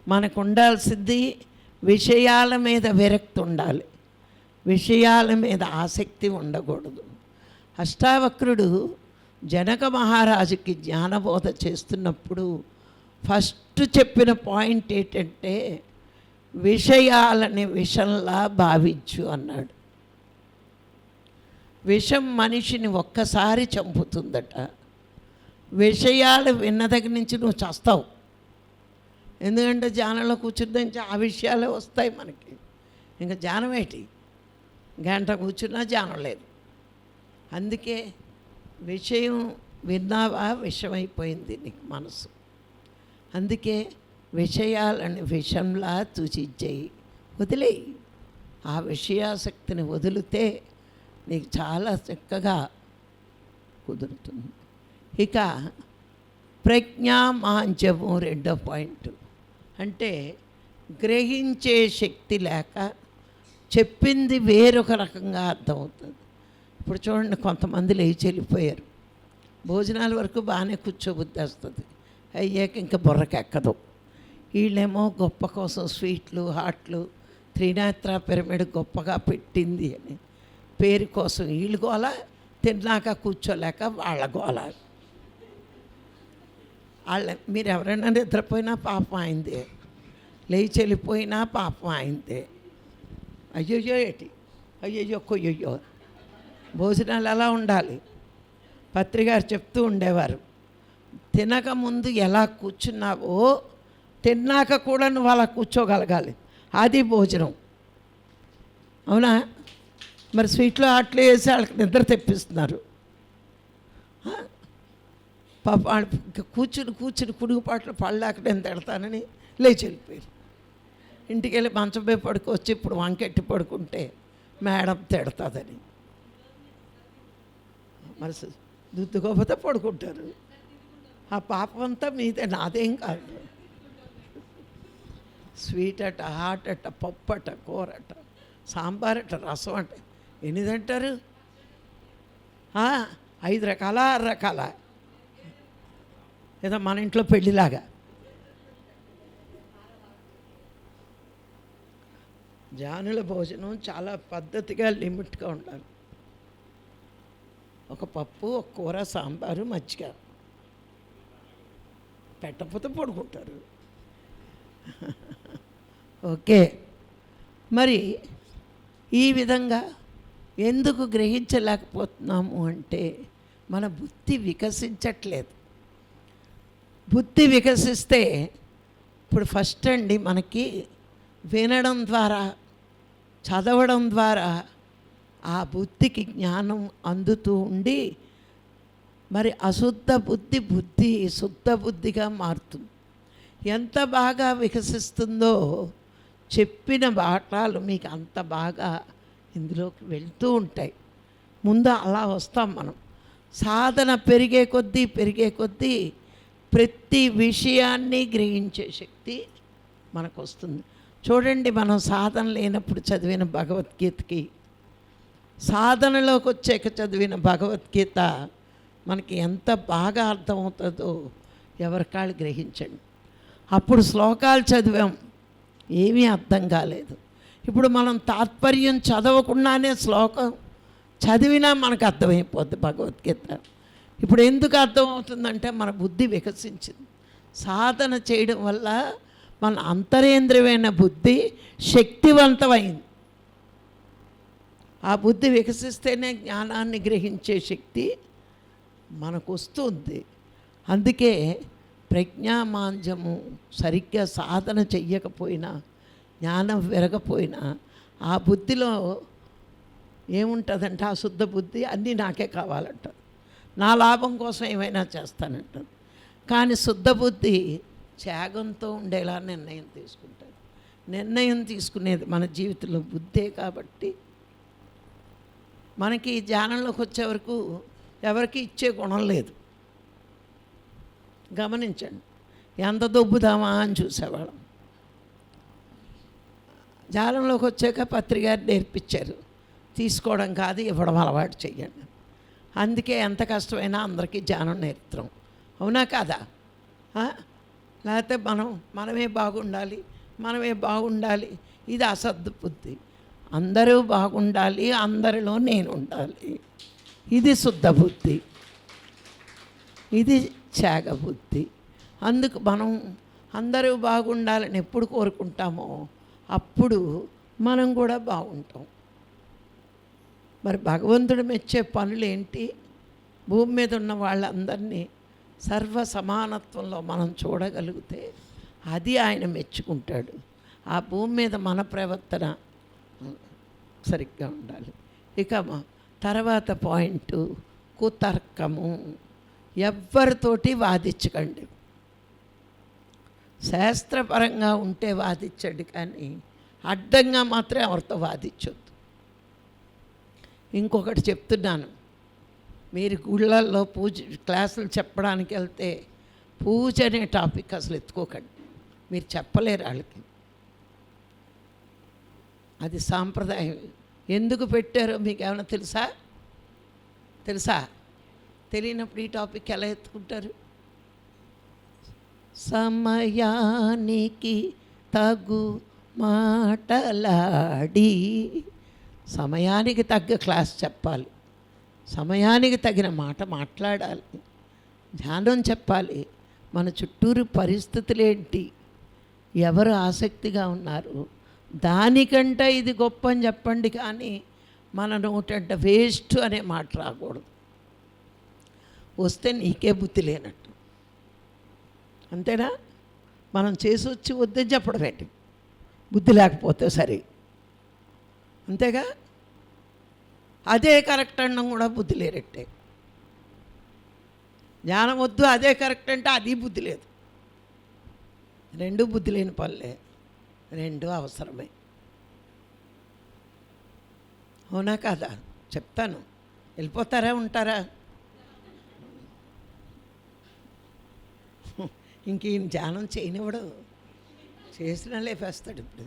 మనకు ఉండాల్సింది విషయాల మీద విరక్తి ఉండాలి, విషయాల మీద ఆసక్తి ఉండకూడదు. అష్టావక్రుడు జనక మహారాజుకి జ్ఞానబోధ చేస్తున్నప్పుడు ఫస్ట్ చెప్పిన పాయింట్ ఏంటంటే విషయాలని విషంలా భావించు అన్నాడు. విషం మనిషిని ఒక్కసారి చంపుతుందట. విషయాలు విన్న దగ్గర నుంచి నువ్వు చస్తావు. ఎందుకంటే ధ్యానంలో కూర్చున్న నుంచి ఆ విషయాలే వస్తాయి మనకి. ఇంకా ధ్యానం ఏంటి? గంట కూర్చున్నా ధ్యానం లేదు. అందుకే విషయం విన్నావా విషమైపోయింది నీకు మనసు. అందుకే విషయాలని విషంలా తుచిచ్చేయి, వదిలేయి. ఆ విషయాసక్తిని వదిలితే నీకు చాలా చక్కగా కుదురుతుంది. ఇక ప్రజ్ఞామాంజము రెండో పాయింట్. అంటే గ్రహించే శక్తి లేక చెప్పింది వేరొక రకంగా అర్థమవుతుంది. ఇప్పుడు చూడండి, కొంతమంది లేచి వెళ్ళిపోయారు. భోజనాల వరకు బాగానే కూర్చోబుద్ధి వస్తుంది, అయ్యాక ఇంకా బుర్రకెక్కదు. వీళ్ళేమో గొప్ప కోసం స్వీట్లు, హాట్లు, త్రినేత్ర పిరమిడ్ గొప్పగా పెట్టింది అని పేరు కోసం వీళ్ళు గోల, తిన్నాక కూర్చోలేక వాళ్ళ గోల. మీరు ఎవరైనా నిద్రపోయినా పాపం అయిందే, లేచి వెళ్ళిపోయినా పాపం అయిందే. అయ్యయ్యో ఏటి, అయ్యయ్యో కొయ్యయ్యో. భోజనాలు ఎలా ఉండాలి? పత్రిగారు చెప్తూ ఉండేవారు, తినక ముందు ఎలా కూర్చున్నావో తిన్నాక కూడా నువ్వు అలా కూర్చోగలగాలి. అది భోజనం. అవునా? మరి స్వీట్లో అట్లా వేసి వాళ్ళకి నిద్ర తెప్పిస్తున్నారు. పాప వాళ్ళు కూర్చుని కుడుగుపాట్లు పళ్ళాక నేను తిడతానని లేచి వెళ్ళిపోయారు. ఇంటికి వెళ్ళి మంచం మీద పడుకోవచ్చు. ఇప్పుడు వంకెట్టి పడుకుంటే మేడం తిడతాదని. మరి దుద్దుకోకపోతే పడుకుంటారు. ఆ పాపం అంతా మీదే, నాదేం కాదు. స్వీట్ అట, హాట్ అట, పప్పు అట, కూర అట, సాంబార్ అట, రసం అట, ఎన్ని తింటారు? 5 రకాల 6 రకాల, ఏదో మన ఇంట్లో పెళ్ళిలాగా. జానుల భోజనం చాలా పద్ధతిగా లిమిట్గా ఉండాలి. ఒక పప్పు, ఒక కూర, సాంబారు, మజ్జిగ. పెట్టకపోతే పడుకుంటారు. ఓకే. మరి ఈ విధంగా ఎందుకు గ్రహించలేకపోతున్నాము అంటే మన బుద్ధి వికసించట్లేదు. బుద్ధి వికసిస్తే ఇప్పుడు ఫస్ట్ అండి మనకి వినడం ద్వారా, చదవడం ద్వారా ఆ బుద్ధికి జ్ఞానం అందుతూ ఉండి మరి అశుద్ధ బుద్ధి శుద్ధ బుద్ధిగా మారుతుంది. ఎంత బాగా వికసిస్తుందో చెప్పిన పాఠాలు మీకు అంత బాగా ఇందులోకి వెళ్తూ ఉంటాయి. ముందు అలా వస్తాం మనం. సాధన పెరిగే కొద్దీ ప్రతి విషయాన్ని గ్రహించే శక్తి మనకు వస్తుంది. చూడండి, మనం సాధన లేనప్పుడు చదివిన భగవద్గీతకి, సాధనలోకి వచ్చాక చదివిన భగవద్గీత మనకి ఎంత బాగా అర్థమవుతుందో ఎవరికాళ్ళు గ్రహించండి. అప్పుడు శ్లోకాలు చదివాం, ఏమీ అర్థం కాలేదు. ఇప్పుడు మనం తాత్పర్యం చదవకుండానే శ్లోకం చదివినా మనకు అర్థమైపోద్ది భగవద్గీత. ఇప్పుడు ఎందుకు అర్థమవుతుందంటే మన బుద్ధి వికసించింది. సాధన చేయడం వల్ల మన అంతరేంద్రియమైన బుద్ధి శక్తివంతమైంది. ఆ బుద్ధి వికసిస్తేనే జ్ఞానాన్ని గ్రహించే శక్తి మనకు వస్తుంది. అందుకే ప్రజ్ఞామాంజము సరిగ్గా సాధన చెయ్యకపోయినా, జ్ఞానం విరగపోయినా ఆ బుద్ధిలో ఏముంటుందంటే, ఆ శుద్ధ బుద్ధి అన్నీ నాకే కావాలంట, నా లాభం కోసం ఏమైనా చేస్తానంటుంది. కానీ శుద్ధ బుద్ధి త్యాగంతో ఉండేలా నిర్ణయం తీసుకుంటుంది. నిర్ణయం తీసుకునేది మన జీవితంలో బుద్ధే. కాబట్టి మనకి ధ్యానంలోకి వచ్చే వరకు ఎవరికి ఇచ్చే గుణం లేదు. గమనించండి, ఎంత దొబ్బుదామా అని చూసేవాళ్ళం. ధ్యానంలోకి వచ్చాక పత్రికారు నేర్పించారు, తీసుకోవడం కాదు ఇవ్వడం అలవాటు చెయ్యండి. అందుకే ఎంత కష్టమైనా అందరికీ ధ్యానం నేర్పుతాం. అవునా కాదా? లేకపోతే మనమే బాగుండాలి, ఇది అసద్ బుద్ధి. అందరూ బాగుండాలి, అందరిలో నేను ఉండాలి, ఇది శుద్ధ బుద్ధి, ఇది త్యాగ బుద్ధి. అందుకు మనం అందరూ బాగుండాలని ఎప్పుడు కోరుకుంటామో అప్పుడు మనం కూడా బాగుంటాం. మరి భగవంతుడు మెచ్చే పనులు ఏంటి? భూమి మీద ఉన్న వాళ్ళందరినీ సర్వ సమానత్వంలో మనం చూడగలిగితే అది ఆయన మెచ్చుకుంటాడు. ఆ భూమి మీద మన ప్రవర్తన సరిగ్గా ఉండాలి. ఇక తర్వాత పాయింట్, కుతర్కము. ఎవ్వరితోటి వాదించకండి. శాస్త్రపరంగా ఉంటే వాదించండి, కానీ అడ్డంగా మాత్రం ఎవరితో వాదించొద్దు. ఇంకొకటి చెప్తున్నాను, మీరు గుళ్ళల్లో పూజ క్లాసులు చెప్పడానికి వెళ్తే పూజ అనే టాపిక్ అసలు ఎత్తుకోకండి. మీరు చెప్పలేరు వాళ్ళకి. అది సాంప్రదాయం. ఎందుకు పెట్టారో మీకు ఏమైనా తెలుసా? తెలియనప్పుడు ఈ టాపిక్ ఎలా ఎత్తుకుంటారు? సమయానికి తగు మాటలాడి, సమయానికి తగ్గ క్లాస్ చెప్పాలి, సమయానికి తగిన మాట మాట్లాడాలి, ధ్యానం చెప్పాలి. మన చుట్టూరు పరిస్థితులు ఏంటి, ఎవరు ఆసక్తిగా ఉన్నారు, దానికంటే ఇది గొప్ప అని చెప్పండి. కానీ మన నోటంట వేస్ట్ అనే మాట రాకూడదు. వస్తే నీకే బుద్ధి లేనట్టు, అంతేనా? మనం చేసి వచ్చి వద్దని చెప్పడం ఏంటి? బుద్ధి లేకపోతే సరే, అంతేగా. అదే కరెక్ట్ అనడం కూడా బుద్ధి లేనట్టే. జ్ఞానం వద్దు అదే కరెక్ట్ అంటే అది బుద్ధి లేదు. రెండు బుద్ధి లేని పనులే, రెండు అవసరమే. అవునా కాదా? చెప్తాను. వెళ్ళిపోతారా ఉంటారా? ఇంక ఈయన ధ్యానం చేయనివ్వడు, చేసినా లేపేస్తాడు ఇప్పుడు.